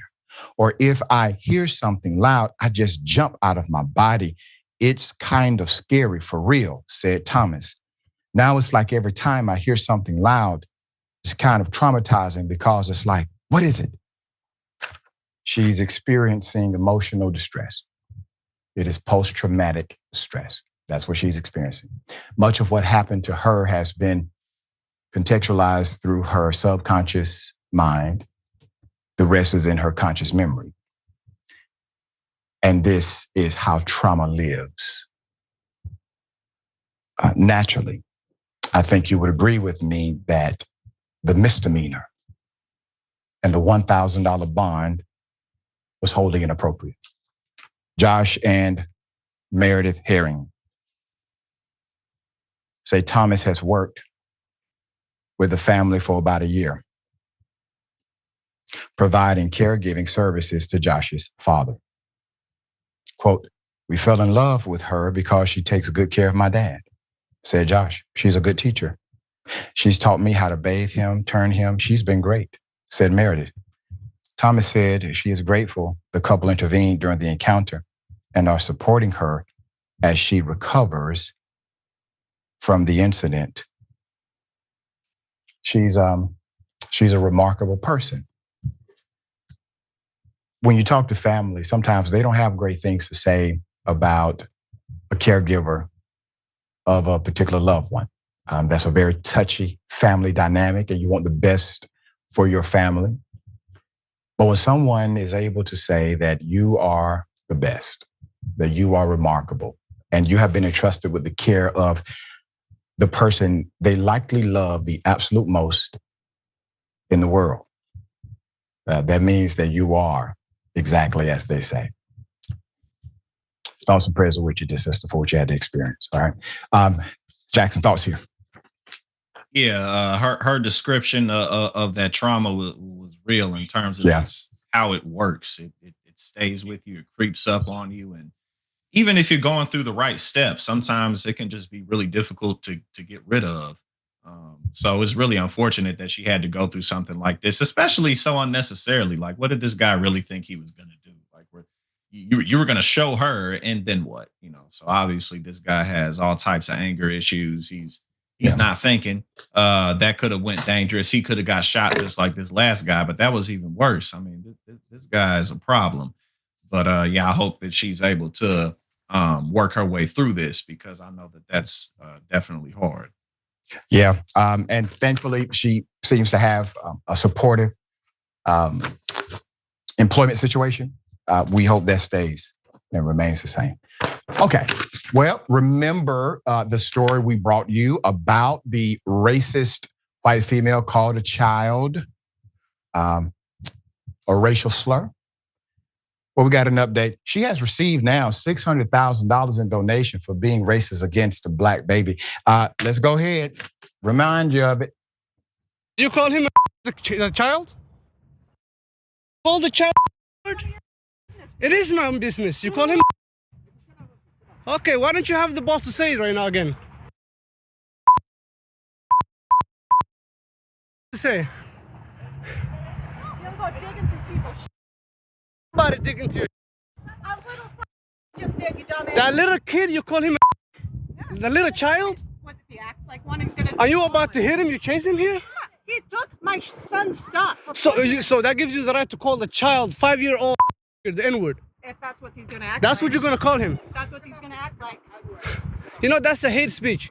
Or if I hear something loud, I just jump out of my body. It's kind of scary for real, said Thomas. Now it's like every time I hear something loud, it's kind of traumatizing because it's like, what is it? She's experiencing emotional distress. It is post-traumatic stress. That's what she's experiencing. Much of what happened to her has been contextualized through her subconscious mind. The rest is in her conscious memory. And this is how trauma lives. Naturally, I think you would agree with me that the misdemeanor and the $1,000 bond was wholly inappropriate. Josh and Meredith Herring say Thomas has worked with the family for about a year, providing caregiving services to Josh's father. Quote, we fell in love with her because she takes good care of my dad, said Josh. She's a good teacher. She's taught me how to bathe him, turn him. She's been great, said Meredith. Thomas said she is grateful the couple intervened during the encounter and are supporting her as she recovers from the incident. She's a remarkable person. When you talk to family, sometimes they don't have great things to say about a caregiver of a particular loved one. That's a very touchy family dynamic, and you want the best for your family. But when someone is able to say that you are the best, that you are remarkable, and you have been entrusted with the care of the person they likely love the absolute most in the world, that means that you are exactly as they say. Thoughts and prayers are with you, dear sister, for what you had to experience. All right. Jackson, thoughts here. Yeah, her description of that trauma was real in terms of how it works. It stays with you, it creeps up on you. And even if you're going through the right steps, sometimes it can just be really difficult to get rid of. So it's really unfortunate that she had to go through something like this, especially so unnecessarily. Like, what did this guy really think he was going to do? Like, you were going to show her, and then what? So obviously this guy has all types of anger issues. He's not thinking. That could have went dangerous. He could have got shot just like this last guy, but that was even worse. I mean, this guy is a problem. But I hope that she's able to work her way through this, because I know that that's definitely hard. Yeah, and thankfully she seems to have a supportive employment situation. We hope that stays and remains the same. Okay, well, remember the story we brought you about the racist white female called a child a racial slur? Well, we got an update. She has received now $600,000 in donation for being racist against a black baby. Let's go ahead. Remind you of it. You call him a child? Call the child? It is my own business. You call him? Okay, why don't you have the boss to say it right now again? Say. You'll go digging through people. Somebody digging to you. A little just dig, you dumbass. That little kid, you call him the little child? What if he acts like one? He's gonna. Are you about to hit him? You chase him here? He took my son's stuff. So that gives you the right to call the child 5-year-old the N-word. If that's what he's gonna act. That's like. what you're gonna call him. That's what he's gonna act like. You know, that's a hate speech.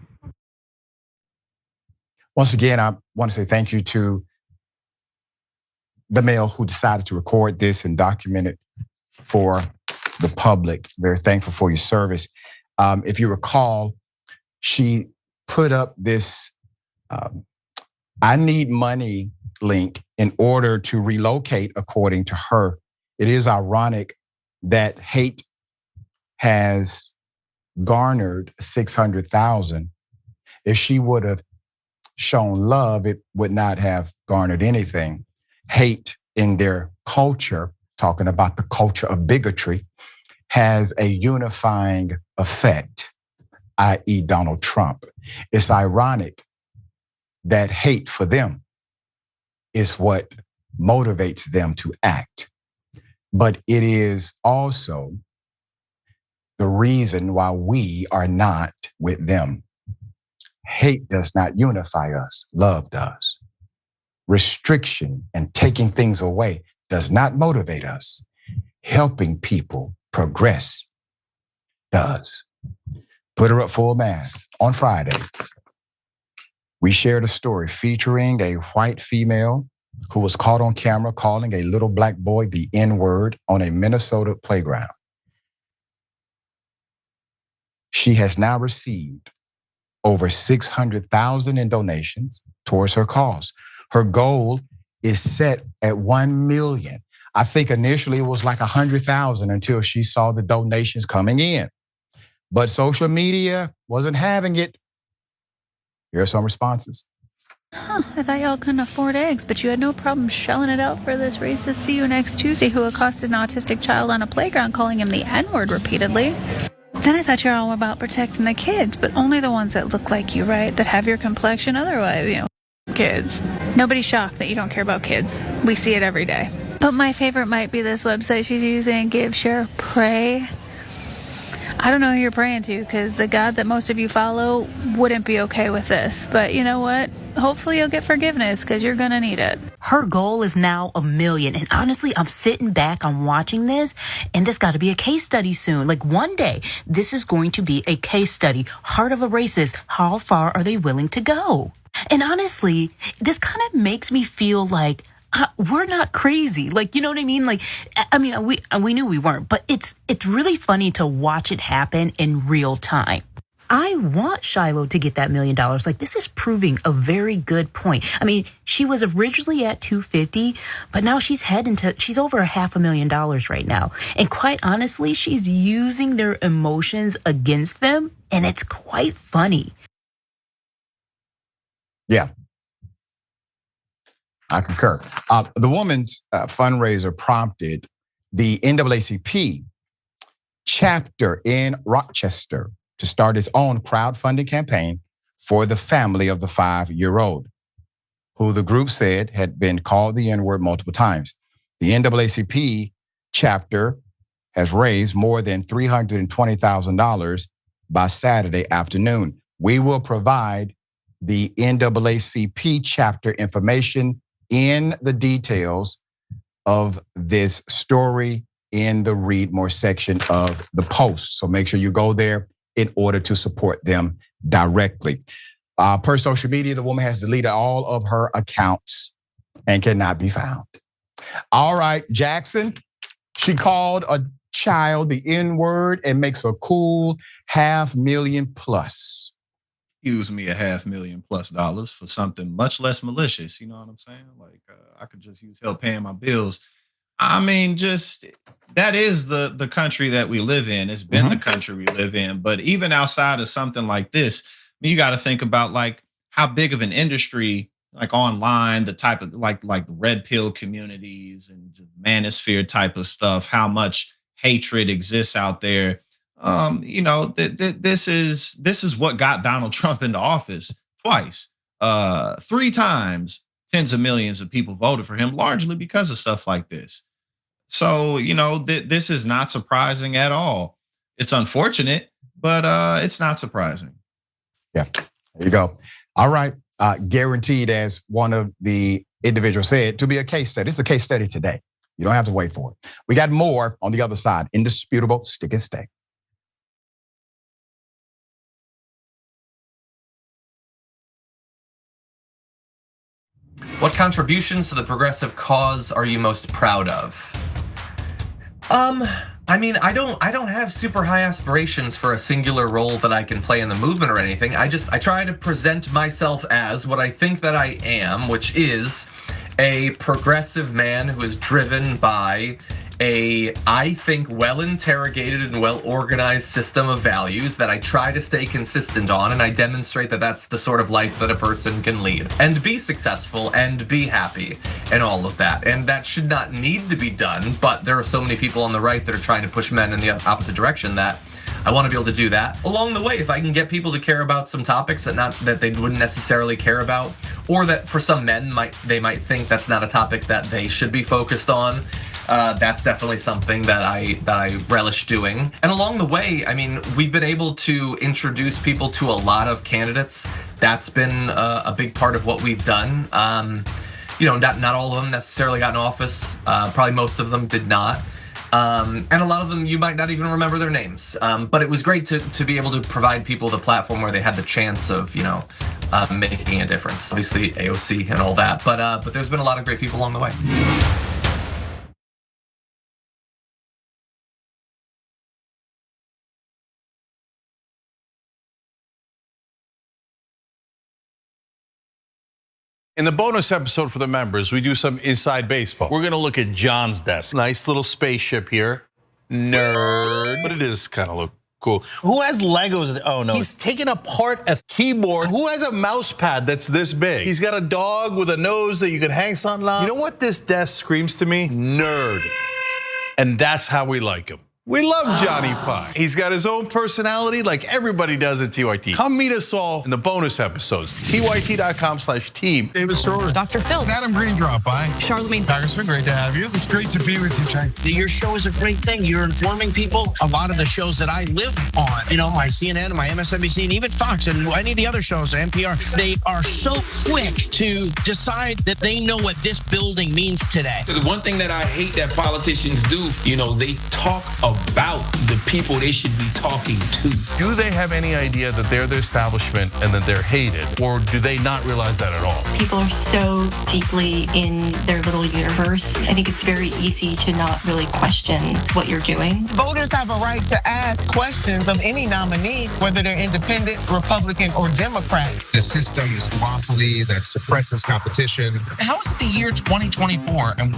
Once again, I want to say thank you to the male who decided to record this and document it for the public. Very thankful for your service. If you recall, she put up this I need money link in order to relocate, according to her. It is ironic that hate has garnered 600,000. If she would have shown love, it would not have garnered anything. Hate in their culture, talking about the culture of bigotry, has a unifying effect, i.e. Donald Trump. It's ironic that hate for them is what motivates them to act. But it is also the reason why we are not with them. Hate does not unify us, love does. Restriction and taking things away does not motivate us. Helping people progress does. Put her up full mass on Friday. We shared a story featuring a white female who was caught on camera calling a little black boy the N-word on a Minnesota playground. She has now received over 600,000 in donations towards her cause. Her goal is set at 1 million. I think initially it was like 100,000 until she saw the donations coming in. But social media wasn't having it. Here are some responses. Huh, I thought y'all couldn't afford eggs, but you had no problem shelling it out for this racist see you next Tuesday who accosted an autistic child on a playground calling him the N-word repeatedly. Then I thought you were all about protecting the kids, but only the ones that look like you, right? That have your complexion, otherwise, kids. Nobody's shocked that you don't care about kids. We see it every day. But my favorite might be this website she's using, Give, Share, Pray. I don't know who you're praying to, because the God that most of you follow wouldn't be okay with this. But you know what? Hopefully you'll get forgiveness, because you're going to need it. Her goal is now 1 million. And honestly, I'm sitting back, I'm watching this, and this got to be a case study soon. Like one day, this is going to be a case study. Heart of a racist. How far are they willing to go? And honestly, this kind of makes me feel like we're not crazy. Like, you know what I mean? Like, I mean, we knew we weren't, but it's really funny to watch it happen in real time. I want Shiloh to get that $1 million. Like, this is proving a very good point. I mean, she was originally at 250, but now she's over $500,000 right now. And quite honestly, she's using their emotions against them, and it's quite funny. Yeah. I concur. The woman's fundraiser prompted the NAACP chapter in Rochester to start its own crowdfunding campaign for the family of the 5-year-old, who the group said had been called the N-word multiple times. The NAACP chapter has raised more than $320,000 by Saturday afternoon. We will provide the NAACP chapter information in the details of this story in the Read More section of the post. So make sure you go there in order to support them directly. Per social media, the woman has deleted all of her accounts and cannot be found. All right, Jackson, she called a child the N-word and makes a cool $500,000 plus. Use me $500,000+ for something much less malicious. You know what I'm saying? Like I could just use help paying my bills. I mean, just that is the country that we live in. It's been the country we live in. But even outside of something like this, you got to think about like how big of an industry, like online, the type of like the red pill communities and manosphere type of stuff, how much hatred exists out there. This is what got Donald Trump into office twice, 3 times. Tens of millions of people voted for him, largely because of stuff like this. So, this is not surprising at all. It's unfortunate, but it's not surprising. Yeah, There you go. All right, guaranteed, as one of the individuals said, to be a case study. It's a case study today. You don't have to wait for it. We got more on the other side. Indisputable, stick and stay. What contributions to the progressive cause are you most proud of? I mean, I don't have super high aspirations for a singular role that I can play in the movement or anything. I try to present myself as what I think that I am, which is a progressive man who is driven by a, I think, well-interrogated and well-organized system of values that I try to stay consistent on, and I demonstrate that that's the sort of life that a person can lead and be successful and be happy and all of that. And that should not need to be done, but there are so many people on the right that are trying to push men in the opposite direction that I want to be able to do that. Along the way, if I can get people to care about some topics that they wouldn't necessarily care about, or that for some men they might think that's not a topic that they should be focused on, that's definitely something that I relish doing. And along the way, I mean, we've been able to introduce people to a lot of candidates. That's been a big part of what we've done. You know, not all of them necessarily got in office. Probably most of them did not. And a lot of them you might not even remember their names. But it was great to be able to provide people the platform where they had the chance of, you know, making a difference. Obviously AOC and all that, but there's been a lot of great people along the way. In the bonus episode for the members, we do some inside baseball. We're gonna look at John's desk. Nice little spaceship here. Nerd, but it is kind of look cool. Who has Legos? Oh no, he's taking apart a keyboard. Who has a mouse pad that's this big? He's got a dog with a nose that you can hang something on. You know what this desk screams to me? Nerd. And that's how we like him. We love Johnny Pie. He's got his own personality like everybody does at TYT. Come meet us all in the bonus episodes. TYT.com/team. David Stroller. Dr. Phil. Adam Green drop by. Charlemagne. Congressman, great to have you. It's great to be with you, Chang. Your show is a great thing. You're informing people. A lot of the shows that I live on, you know, my CNN, my MSNBC, and even Fox, and any of the other shows, NPR, they are so quick to decide that they know what this building means today. The one thing that I hate that politicians do, you know, they talk about the people they should be talking to. Do they have any idea that they're the establishment and that they're hated? Or do they not realize that at all? People are so deeply in their little universe. I think it's very easy to not really question what you're doing. Voters have a right to ask questions of any nominee, whether they're independent, Republican, or Democrat. The system is duopoly that suppresses competition. How is it the year 2024 and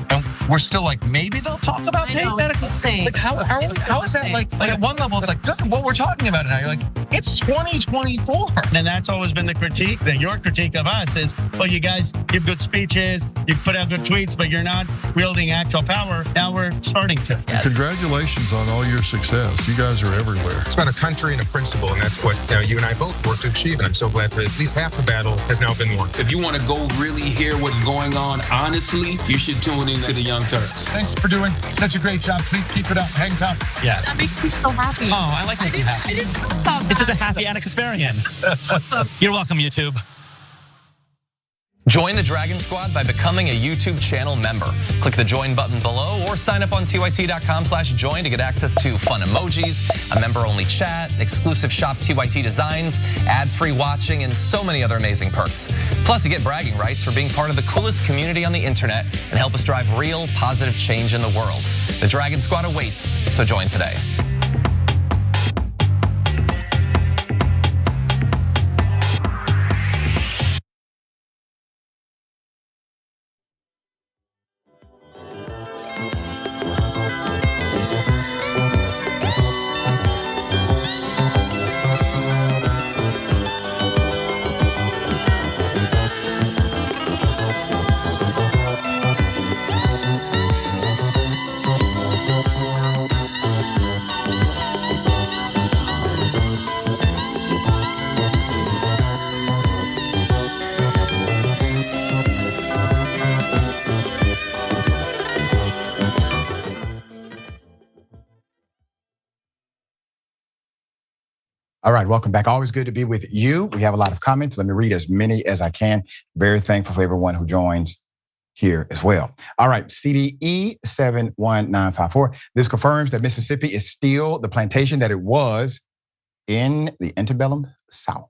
we're still like, maybe they'll talk about paid medical? Like how is that like at one level it's like, this is what we're talking about now. You're like, it's 2024. And that's always been the critique, that your critique of us is, well, you guys give good speeches, you put out good tweets, but you're not wielding actual power. Now we're starting to. Yes. Congratulations on all your success. You guys are everywhere. It's about a country and a principle, and that's what you and I both work to achieve. And I'm so glad that at least half the battle has now been won. If you want to go really hear what's going on honestly, you should tune in to the Young Turks. Thanks for doing such a great job. Please keep it up. Hang tough. Yeah. That makes me so happy. Oh, I like making you happy. I didn't know about This is a that. happy Anna Kasparian. What's up? You're welcome, YouTube. Join the Dragon Squad by becoming a YouTube channel member. Click the join button below or sign up on tyt.com/join to get access to fun emojis, a member-only chat, exclusive shop TYT designs, ad-free watching, and so many other amazing perks. Plus, you get bragging rights for being part of the coolest community on the internet and help us drive real positive change in the world. The Dragon Squad awaits, so join today. All right, welcome back. Always good to be with you. We have a lot of comments. Let me read as many as I can. Very thankful for everyone who joins here as well. All right, CDE 71954. This confirms that Mississippi is still the plantation that it was in the antebellum South.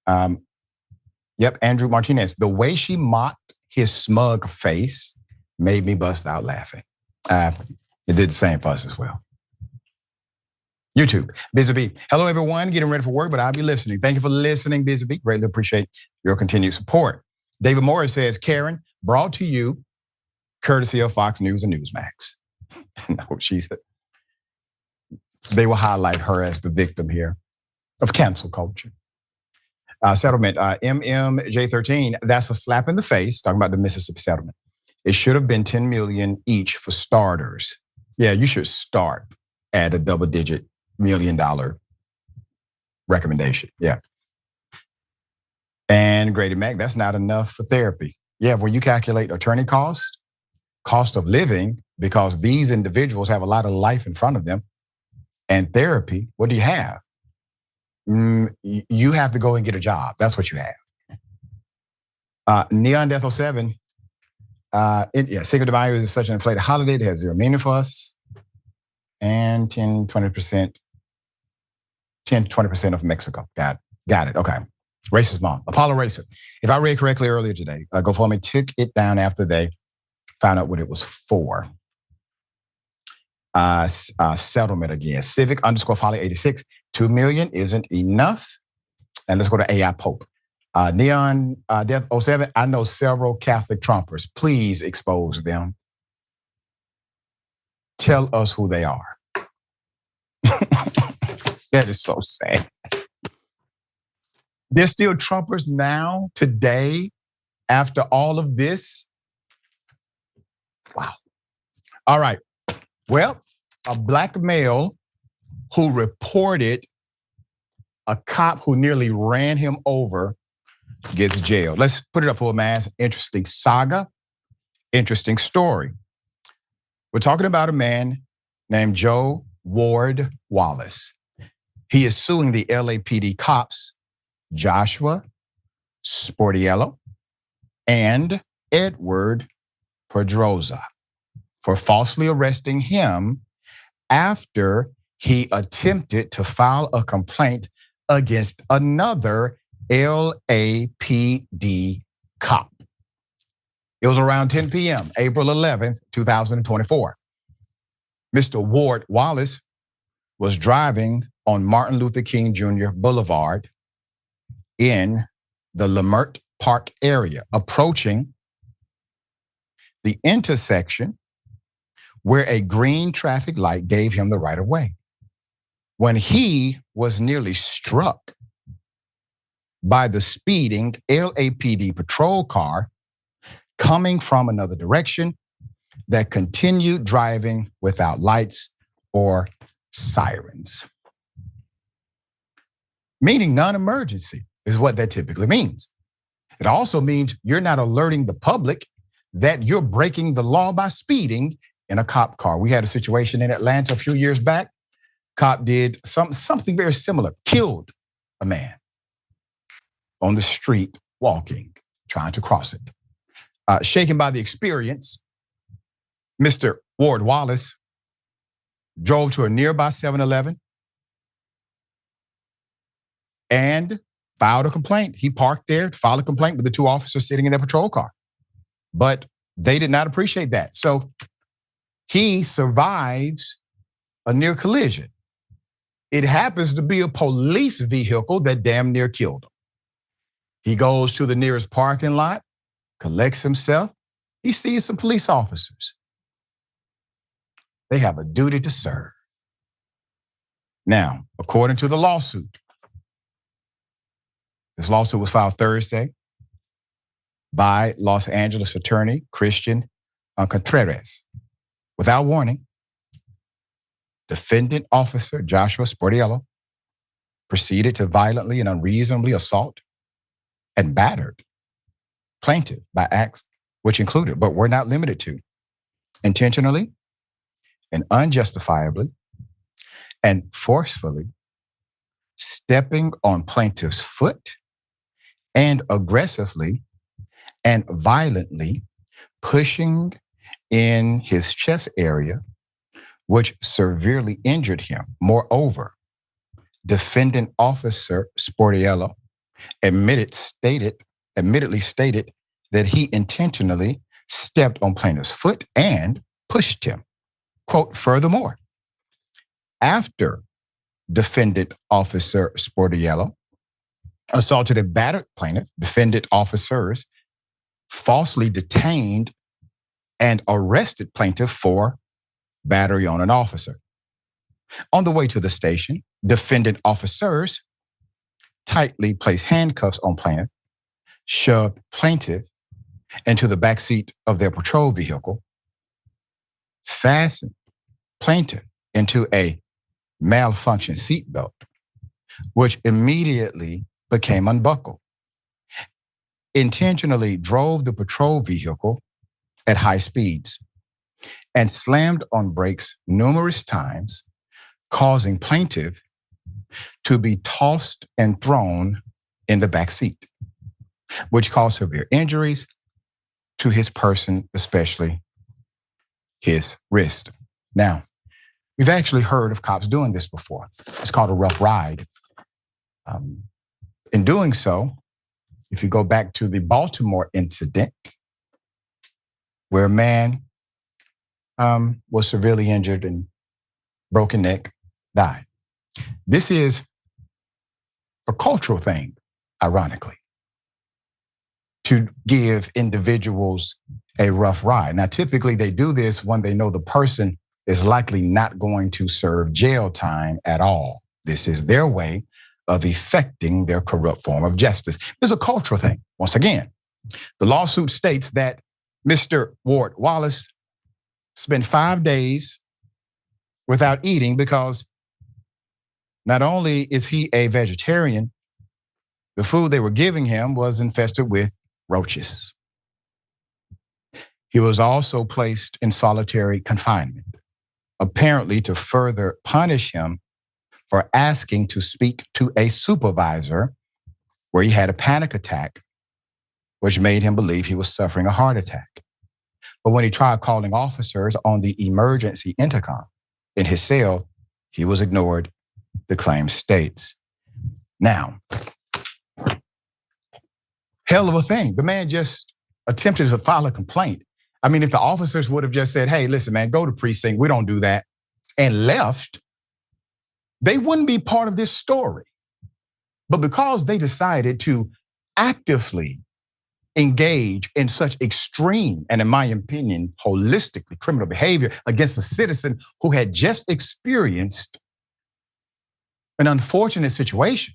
Yep, Andrew Martinez. The way she mocked his smug face made me bust out laughing. It did the same for us as well. YouTube, Busy Bee. Hello, everyone. Getting ready for work, but I'll be listening. Thank you for listening, Busy Bee. Greatly appreciate your continued support. David Morris says, Karen, brought to you courtesy of Fox News and Newsmax. No, she said, they will highlight her as the victim here of cancel culture. Settlement, MMJ13, that's a slap in the face, talking about the Mississippi settlement. It should have been 10 million each for starters. Yeah, you should start at a double-digit $1 million recommendation. Yeah. And Grady Mac, that's not enough for therapy. Yeah, when you calculate attorney cost of living, because these individuals have a lot of life in front of them, and therapy, what do you have? You have to go and get a job. That's what you have. Neon Death 07. Cinco de Mayo is such an inflated holiday. It has zero meaning for us. And 10-20% of Mexico. Got it. Okay. Racist mom. Apollo Racer. If I read correctly earlier today, GoFundMe took it down after they found out what it was for. Settlement again. Civic_Folly86. 2 million isn't enough. And let's go to AI Pope. Neon Death 07. I know several Catholic Trumpers. Please expose them. Tell us who they are. That is so sad. They're still Trumpers now, today, after all of this. Wow. All right. Well, a black male who reported a cop who nearly ran him over gets jailed. Let's put it up for a mass. Interesting saga, interesting story. We're talking about a man named Joe Ward Wallace. He is suing the LAPD cops, Joshua Sportiello and Edward Pedroza, for falsely arresting him after he attempted to file a complaint against another LAPD cop. It was around 10 p.m., April 11th, 2024. Mr. Ward Wallace was driving on Martin Luther King Jr. Boulevard in the Lamert Park area, approaching the intersection where a green traffic light gave him the right of way, when he was nearly struck by the speeding LAPD patrol car coming from another direction that continued driving without lights or sirens. Meaning non-emergency is what that typically means. It also means you're not alerting the public that you're breaking the law by speeding in a cop car. We had a situation in Atlanta a few years back. Cop did something very similar, killed a man on the street walking, trying to cross it. Shaken by the experience, Mr. Ward Wallace drove to a nearby 7-Eleven and filed a complaint. He parked there to file a complaint with the two officers sitting in their patrol car. But they did not appreciate that. So he survives a near collision. It happens to be a police vehicle that damn near killed him. He goes to the nearest parking lot, collects himself. He sees some police officers. They have a duty to serve. Now, according to the lawsuit, this lawsuit was filed Thursday by Los Angeles attorney Christian Contreras. Without warning, defendant officer Joshua Sportiello proceeded to violently and unreasonably assault and battered plaintiff by acts which included, but were not limited to, intentionally and unjustifiably and forcefully stepping on plaintiff's foot and aggressively and violently pushing in his chest area, which severely injured him. Moreover, defendant officer Sportiello admittedly stated that he intentionally stepped on plaintiff's foot and pushed him. Quote, furthermore, after defendant officer Sportiello assaulted and battered plaintiff, defendant officers falsely detained and arrested plaintiff for battery on an officer. On the way to the station, defendant officers tightly placed handcuffs on plaintiff, shoved plaintiff into the backseat of their patrol vehicle, fastened plaintiff into a malfunctioned seatbelt, which immediately became unbuckled, intentionally drove the patrol vehicle at high speeds, and slammed on brakes numerous times, causing plaintiff to be tossed and thrown in the back seat, which caused severe injuries to his person, especially his wrist. Now, we've actually heard of cops doing this before. It's called a rough ride. In doing so, if you go back to the Baltimore incident, where a man was severely injured and broken neck, died. This is a cultural thing, ironically, to give individuals a rough ride. Now, typically they do this when they know the person is likely not going to serve jail time at all. This is their way of effecting their corrupt form of justice. It's a cultural thing. Once again, the lawsuit states that Mr. Ward Wallace spent 5 days without eating because not only is he a vegetarian, the food they were giving him was infested with roaches. He was also placed in solitary confinement, apparently to further punish him for asking to speak to a supervisor where he had a panic attack, which made him believe he was suffering a heart attack. But when he tried calling officers on the emergency intercom in his cell, he was ignored, the claim states. Now, hell of a thing. The man just attempted to file a complaint. I mean, if the officers would have just said, hey, listen, man, go to precinct, we don't do that, and left, they wouldn't be part of this story. But because they decided to actively engage in such extreme and, in my opinion, holistically criminal behavior against a citizen who had just experienced an unfortunate situation,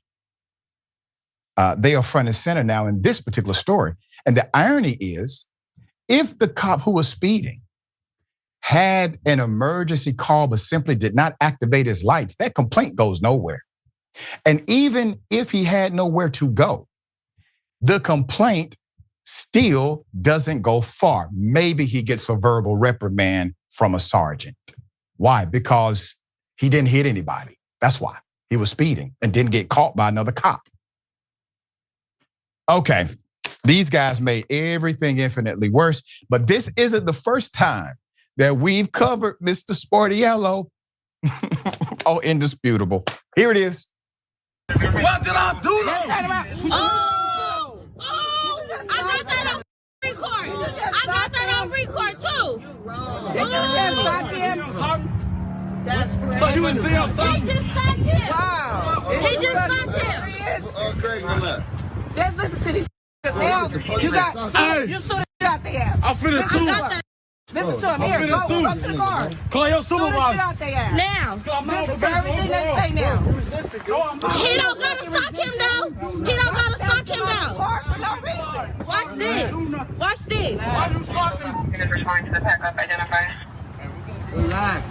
they are front and center now in this particular story. And the irony is, if the cop who was speeding had an emergency call but simply did not activate his lights, that complaint goes nowhere. And even if he had nowhere to go, the complaint still doesn't go far. Maybe he gets a verbal reprimand from a sergeant. Why? Because he didn't hit anybody. That's why. He was speeding and didn't get caught by another cop. Okay, these guys made everything infinitely worse, but this isn't the first time that we've covered Mr. Sportiello. Oh, indisputable. Here it is. What did I do? I got that on record. I got that on record too. Did you just lock him? That's crazy. So you didn't see him? He just socked him. Wow. He just socked him. Okay, just listen to these. Now you got you sue the shit out there. I'm finna sue. Listen to him. Here, go to the car. Call your supervisor. Now. Listen to everything they say now. He don't gotta suck him though. He don't gotta suck him though. Watch this. Watch this. Relax.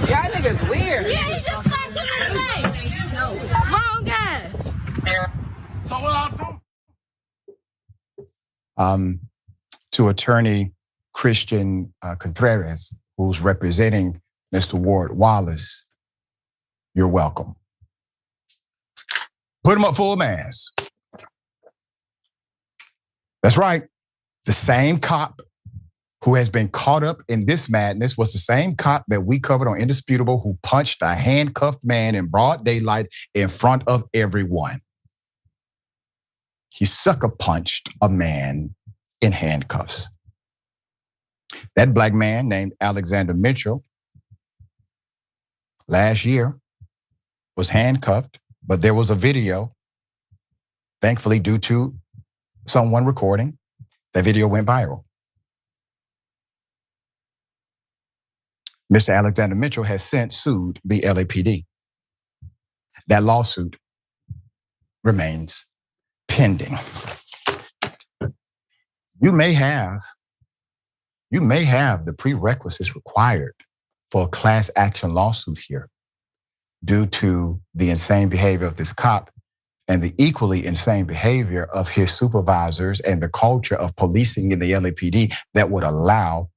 Y'all niggas weird. Yeah, he just sucked him in the face. Wrong guy. So what I'll do? To attorney Christian Contreras, who's representing Mr. Ward Wallace, You're welcome. Put him up full mass. That's right. The same cop who has been caught up in this madness was the same cop that we covered on Indisputable who punched a handcuffed man in broad daylight in front of everyone. He sucker punched a man in handcuffs. That black man named Alexander Mitchell last year was handcuffed, but there was a video, thankfully due to someone recording, that video went viral. Mr. Alexander Mitchell has since sued the LAPD. That lawsuit remains pending. You may have the prerequisites required for a class action lawsuit here due to the insane behavior of this cop and the equally insane behavior of his supervisors and the culture of policing in the LAPD that would allow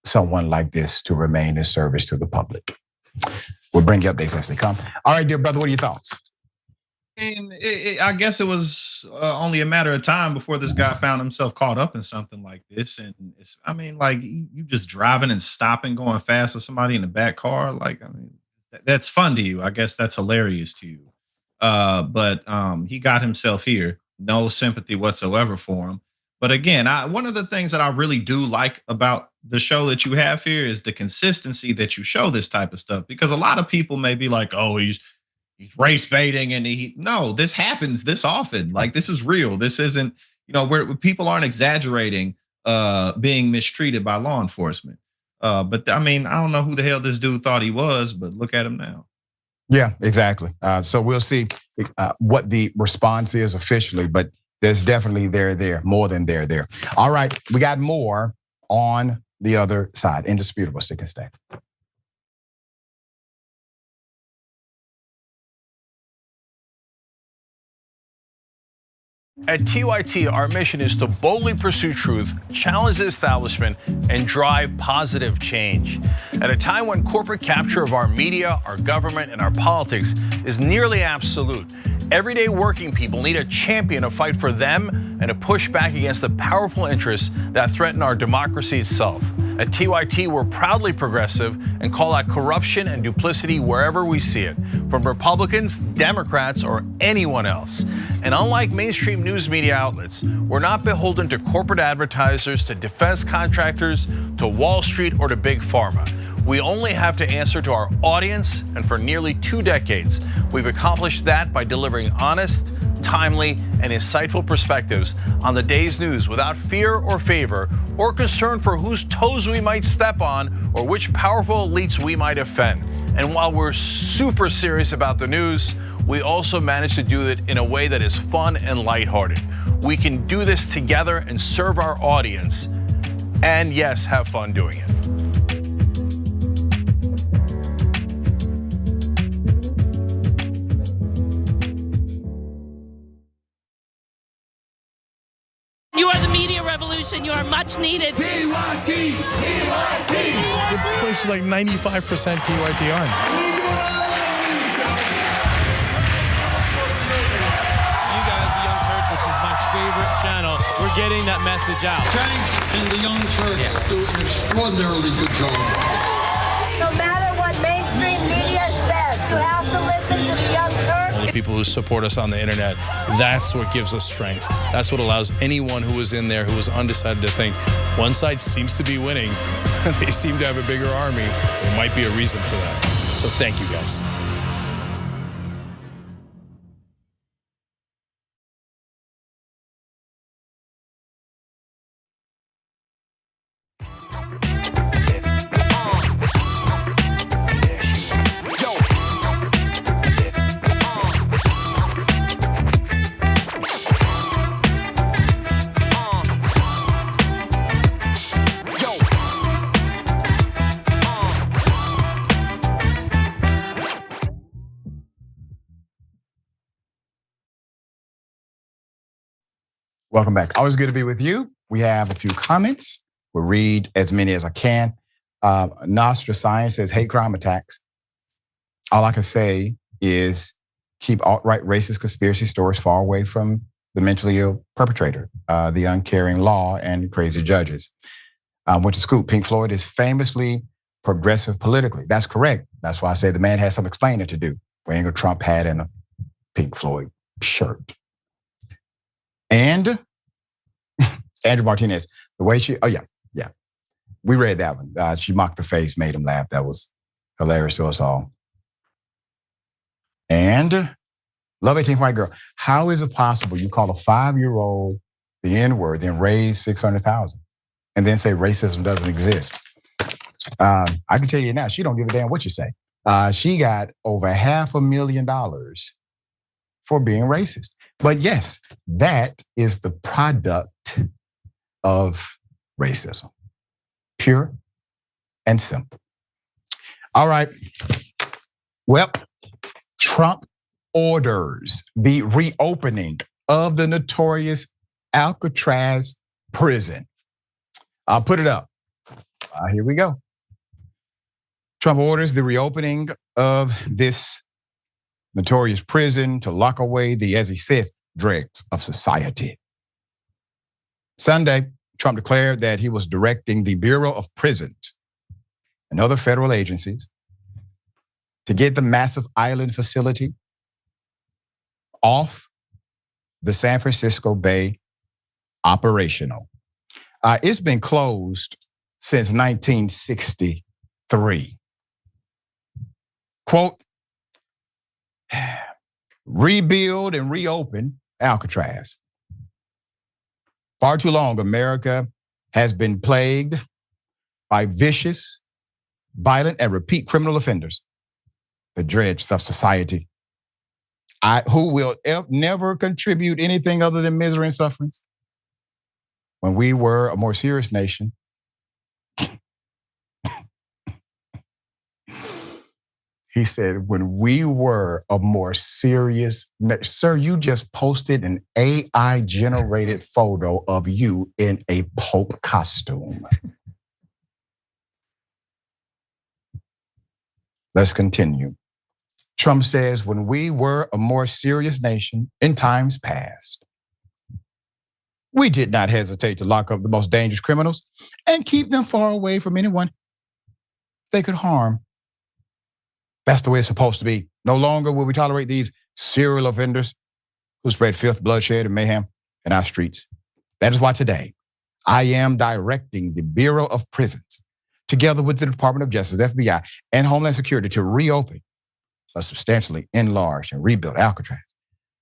someone like this to remain in service to the public. We'll bring you updates as they come. All right, dear brother, what are your thoughts? And I guess it was only a matter of time before this guy found himself caught up in something like this. And I mean, like you just driving and stopping, going fast with somebody in the back car. Like, I mean, that's fun to you. I guess that's hilarious to you. But he got himself here. No sympathy whatsoever for him. But again, one of the things that I really do like about the show that you have here is the consistency that you show this type of stuff. Because a lot of people may be like, oh, he's race baiting, and no, this happens this often. Like, this is real. This isn't, where people aren't exaggerating being mistreated by law enforcement. But I mean, I don't know who the hell this dude thought he was, but look at him now. Yeah, exactly. So we'll see what the response is officially, but there's definitely more than there. All right, we got more on the other side. Indisputable, stick and stay. At TYT, our mission is to boldly pursue truth, challenge the establishment, and drive positive change. At a time when corporate capture of our media, our government, and our politics is nearly absolute, everyday working people need a champion to fight for them and to push back against the powerful interests that threaten our democracy itself. At TYT, we're proudly progressive and call out corruption and duplicity wherever we see it, from Republicans, Democrats, or anyone else. And unlike mainstream news media outlets, we're not beholden to corporate advertisers, to defense contractors, to Wall Street, or to Big Pharma. We only have to answer to our audience, and for nearly 2 decades, we've accomplished that by delivering honest, timely, and insightful perspectives on the day's news without fear or favor or concern for whose toes we might step on or which powerful elites we might offend. And while we're super serious about the news, we also manage to do it in a way that is fun and lighthearted. We can do this together and serve our audience, and yes, have fun doing it. You are the media revolution. You are much needed. TYT, TYT. The place is like 95% TYT on. You guys, the Young Turks, which is my favorite channel, we're getting that message out. Tank and the Young Turks do an extraordinarily good job. No matter what mainstream media says, you have to listen to the Young Turks. The people who support us on the internet, that's what gives us strength. That's what allows anyone who was in there who was undecided to think one side seems to be winning. They seem to have a bigger army. There might be a reason for that. So thank you guys. Welcome back. Always good to be with you. We have a few comments. We'll read as many as I can. Nostra Science says, hate crime attacks. All I can say is keep alt-right racist conspiracy stories far away from the mentally ill perpetrator, the uncaring law, and crazy judges. Went to school. Pink Floyd is famously progressive politically. That's correct. That's why I say the man has some explaining to do, wearing a Trump hat and a Pink Floyd shirt. And Andrew Martinez, the way she, yeah. We read that one. She mocked the face, made him laugh. That was hilarious to us all. And Love 18 White Girl. How is it possible you call a 5-year-old the N-word, then raise 600,000, and then say racism doesn't exist? I can tell you now, she don't give a damn what you say. She got over $500,000 for being racist. But yes, that is the product of racism. Pure and simple. All right. Well, Trump orders the reopening of the notorious Alcatraz prison. I'll put it up. Here we go. Trump orders the reopening of this notorious prison to lock away the, as he says, dregs of society. Sunday, Trump declared that he was directing the Bureau of Prisons and other federal agencies to get the massive island facility off the San Francisco Bay operational. It's been closed since 1963. Quote, rebuild and reopen Alcatraz. Far too long, America has been plagued by vicious, violent, and repeat criminal offenders, the dregs of society, who will never contribute anything other than misery and sufferings. When we were a more serious nation, he said, when we were a more serious, sir, you just posted an AI-generated photo of you in a Pope costume. Let's continue. Trump says, when we were a more serious nation in times past, we did not hesitate to lock up the most dangerous criminals and keep them far away from anyone they could harm. That's the way it's supposed to be. No longer will we tolerate these serial offenders who spread filth, bloodshed, and mayhem in our streets. That is why today I am directing the Bureau of Prisons, together with the Department of Justice, FBI, and Homeland Security, to reopen a substantially enlarged and rebuilt Alcatraz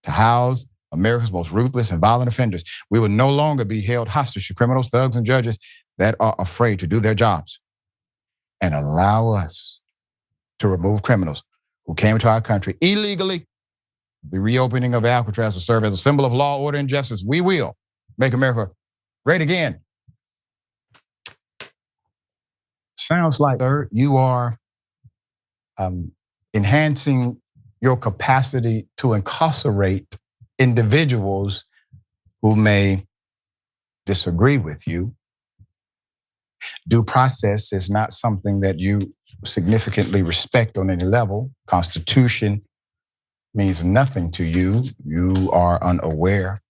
to house America's most ruthless and violent offenders. We will no longer be held hostage to criminals, thugs, and judges that are afraid to do their jobs, and allow us to remove criminals who came into our country illegally. The reopening of Alcatraz will serve as a symbol of law, order, and justice. We will make America great again. Sounds like, sir, you are enhancing your capacity to incarcerate individuals who may disagree with you. Due process is not something that you significantly respect on any level. Constitution means nothing to you. You are unaware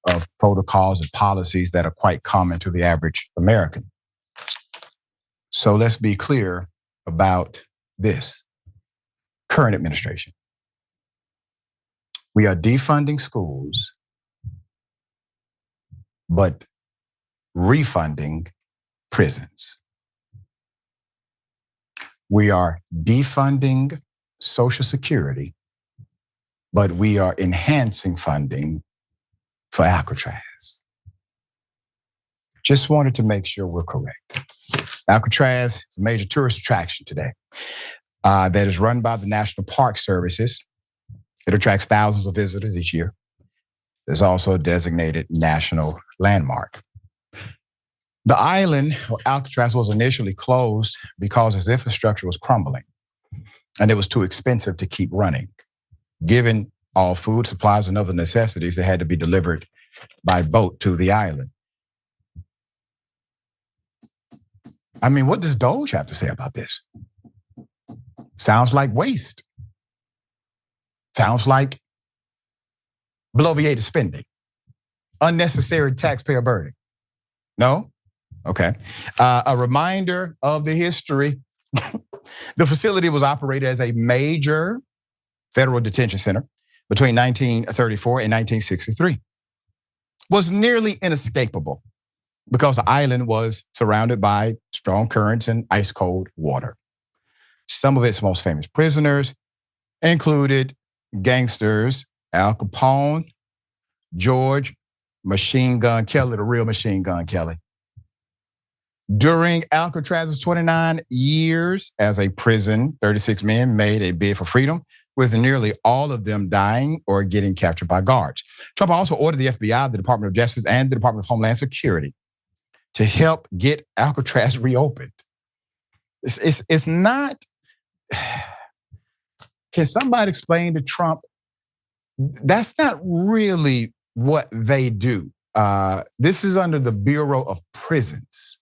of protocols and policies that are quite common to the average American. So let's be clear about this. Current administration. We are defunding schools, but refunding prisons. We are defunding Social Security, but we are enhancing funding for Alcatraz. Just wanted to make sure we're correct. Alcatraz is a major tourist attraction today that is run by the National Park Services. It attracts thousands of visitors each year. It's also a designated national landmark. The island, or Alcatraz, was initially closed because its infrastructure was crumbling and it was too expensive to keep running. Given all food, supplies, and other necessities that had to be delivered by boat to the island. I mean, what does Doge have to say about this? Sounds like waste. Sounds like bloviated spending. Unnecessary taxpayer burden. No? Okay. A reminder of the history. The facility was operated as a major federal detention center between 1934 and 1963. Was nearly inescapable because the island was surrounded by strong currents and ice cold water. Some of its most famous prisoners included gangsters Al Capone, George Machine Gun Kelly, the real Machine Gun Kelly. During Alcatraz's 29 years as a prison, 36 men made a bid for freedom, with nearly all of them dying or getting captured by guards. Trump also ordered the FBI, the Department of Justice, and the Department of Homeland Security to help get Alcatraz reopened. It's not. Can somebody explain to Trump? That's not really what they do. This is under the Bureau of Prisons,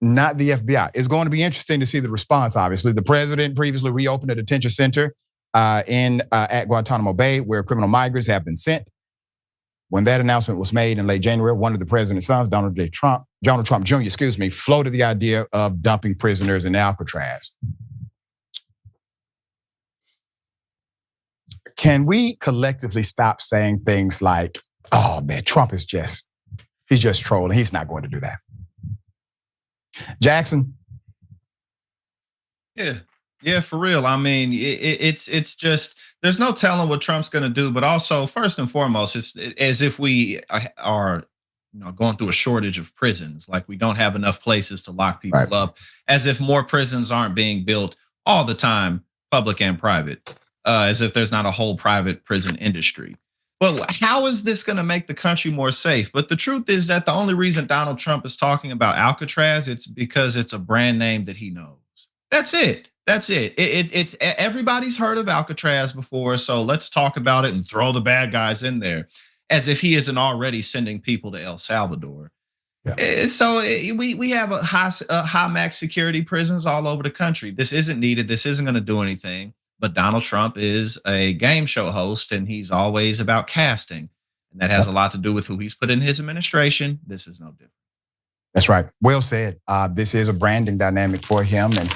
not the FBI. It's going to be interesting to see the response, obviously. The president previously reopened a detention center at Guantanamo Bay where criminal migrants have been sent. When that announcement was made in late January, one of the president's sons, Donald Trump Jr., floated the idea of dumping prisoners in Alcatraz. Can we collectively stop saying things like, oh man, Trump is he's just trolling. He's not going to do that. Jackson? Yeah, for real. I mean, it's just, there's no telling what Trump's going to do. But also, first and foremost, it's as if we are going through a shortage of prisons. Like we don't have enough places to lock people up. As if more prisons aren't being built all the time, public and private. As if there's not a whole private prison industry. But how is this going to make the country more safe? But the truth is that the only reason Donald Trump is talking about Alcatraz, it's because it's a brand name that he knows. That's it. It's everybody's heard of Alcatraz before, so let's talk about it and throw the bad guys in there, as if he isn't already sending people to El Salvador. Yeah. So we have a high max security prisons all over the country. This isn't needed. This isn't going to do anything. But Donald Trump is a game show host, and he's always about casting. And that has a lot to do with who he's put in his administration. This is no different. That's right. Well said. This is a branding dynamic for him. And,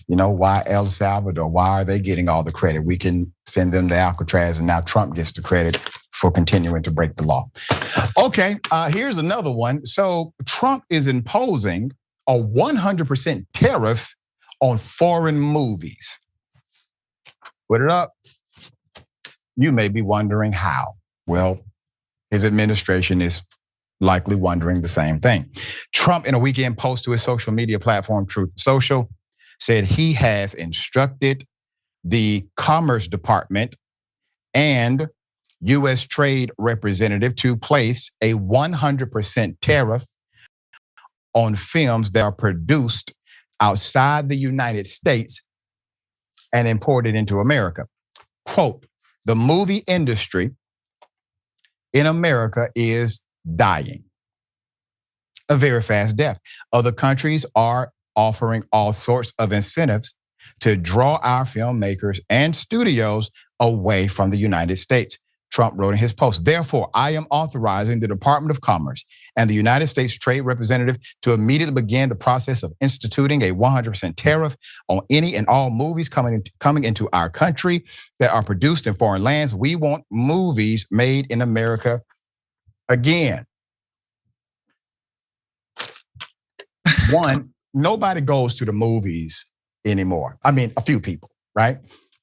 why El Salvador? Why are they getting all the credit? We can send them to Alcatraz, and now Trump gets the credit for continuing to break the law. Okay, here's another one. So Trump is imposing a 100% tariff on foreign movies. Put it up. You may be wondering how. Well, his administration is likely wondering the same thing. Trump, in a weekend post to his social media platform, Truth Social, said he has instructed the Commerce Department and U.S. Trade Representative to place a 100% tariff on films that are produced outside the United States and imported into America. Quote, the movie industry in America is dying a very fast death. Other countries are offering all sorts of incentives to draw our filmmakers and studios away from the United States. Trump wrote in his post, therefore, I am authorizing the Department of Commerce and the United States Trade Representative to immediately begin the process of instituting a 100% tariff on any and all movies coming into our country that are produced in foreign lands. We want movies made in America again. One, nobody goes to the movies anymore. I mean, a few people, right?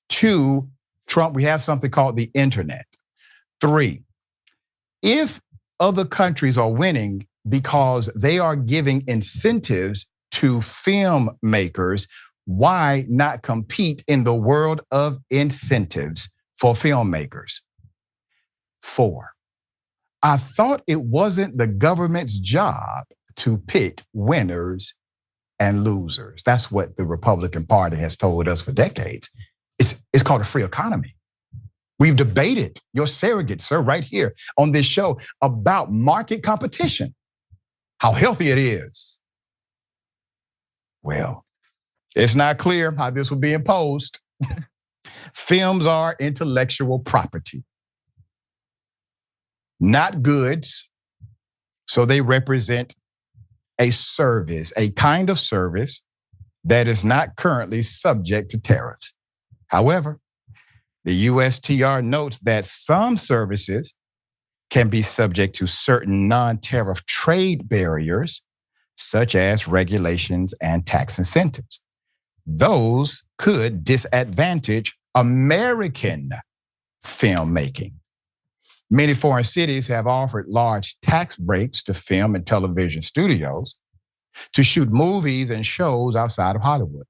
Two, Trump, we have something called the internet. Three, if other countries are winning because they are giving incentives to filmmakers, why not compete in the world of incentives for filmmakers? Four, I thought it wasn't the government's job to pick winners and losers. That's what the Republican Party has told us for decades. It's called a free economy. We've debated your surrogate, sir, right here on this show about market competition, how healthy it is. Well, It's not clear how this will be imposed. Films are intellectual property, not goods. So they represent a service, a kind of service that is not currently subject to tariffs. However, the USTR notes that some services can be subject to certain non-tariff trade barriers, such as regulations and tax incentives. Those could disadvantage American filmmaking. Many foreign cities have offered large tax breaks to film and television studios to shoot movies and shows outside of Hollywood.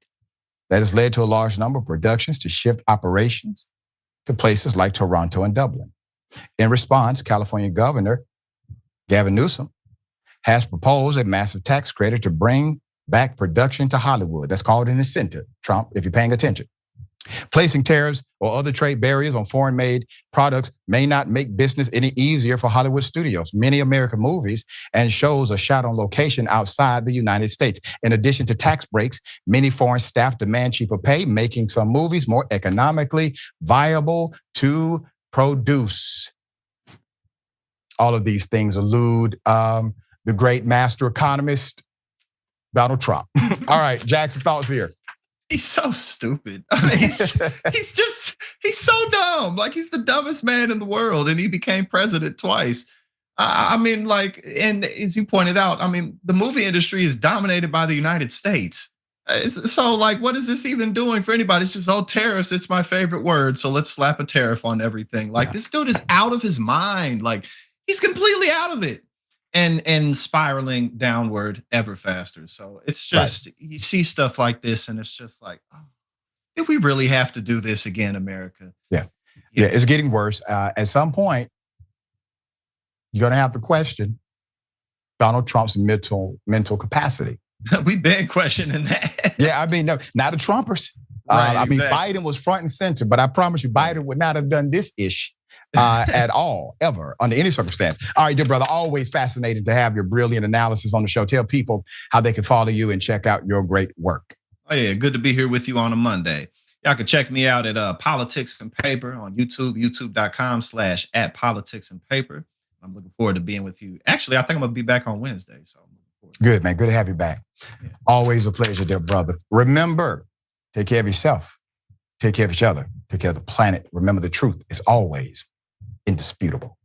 That has led to a large number of productions to shift operations to places like Toronto and Dublin. In response, California Governor Gavin Newsom has proposed a massive tax credit to bring back production to Hollywood. That's called an incentive, Trump, if you're paying attention. Placing tariffs or other trade barriers on foreign-made products may not make business any easier for Hollywood studios. Many American movies and shows are shot on location outside the United States. In addition to tax breaks, many foreign staff demand cheaper pay, making some movies more economically viable to produce. All of these things elude the great master economist, Donald Trump. All right, Jackson, thoughts here. He's so stupid. I mean, he's so dumb. Like, he's the dumbest man in the world, and he became president twice. I mean, like, and as you pointed out, I mean, the movie industry is dominated by the United States. So, like, what is this even doing for anybody? It's just, oh, tariffs, it's my favorite word, so let's slap a tariff on everything. Like, this dude is out of his mind. Like, he's completely out of it. And spiraling downward ever faster. So it's just, you see stuff like this and it's just like, oh, did we really have to do this again, America? Yeah, it's getting worse. At some point, you're gonna have to question Donald Trump's mental capacity. We've been questioning that. Yeah, I mean, no, not the Trumpers. Right, I mean, exactly. Biden was front and center, but I promise you, Biden would not have done this ish. At all, ever, under any circumstance. All right, dear brother, always fascinating to have your brilliant analysis on the show. Tell people how they can follow you and check out your great work. Oh yeah, good to be here with you on a Monday. Y'all can check me out at Politics and Paper on YouTube, youtube.com/@politicsandpaper. I'm looking forward to being with you. Actually, I think I'm gonna be back on Wednesday. So I'm looking forward to good, man. Good to have you back. Yeah. Always a pleasure, dear brother. Remember, take care of yourself, take care of each other, take care of the planet. Remember, the truth is always indisputable.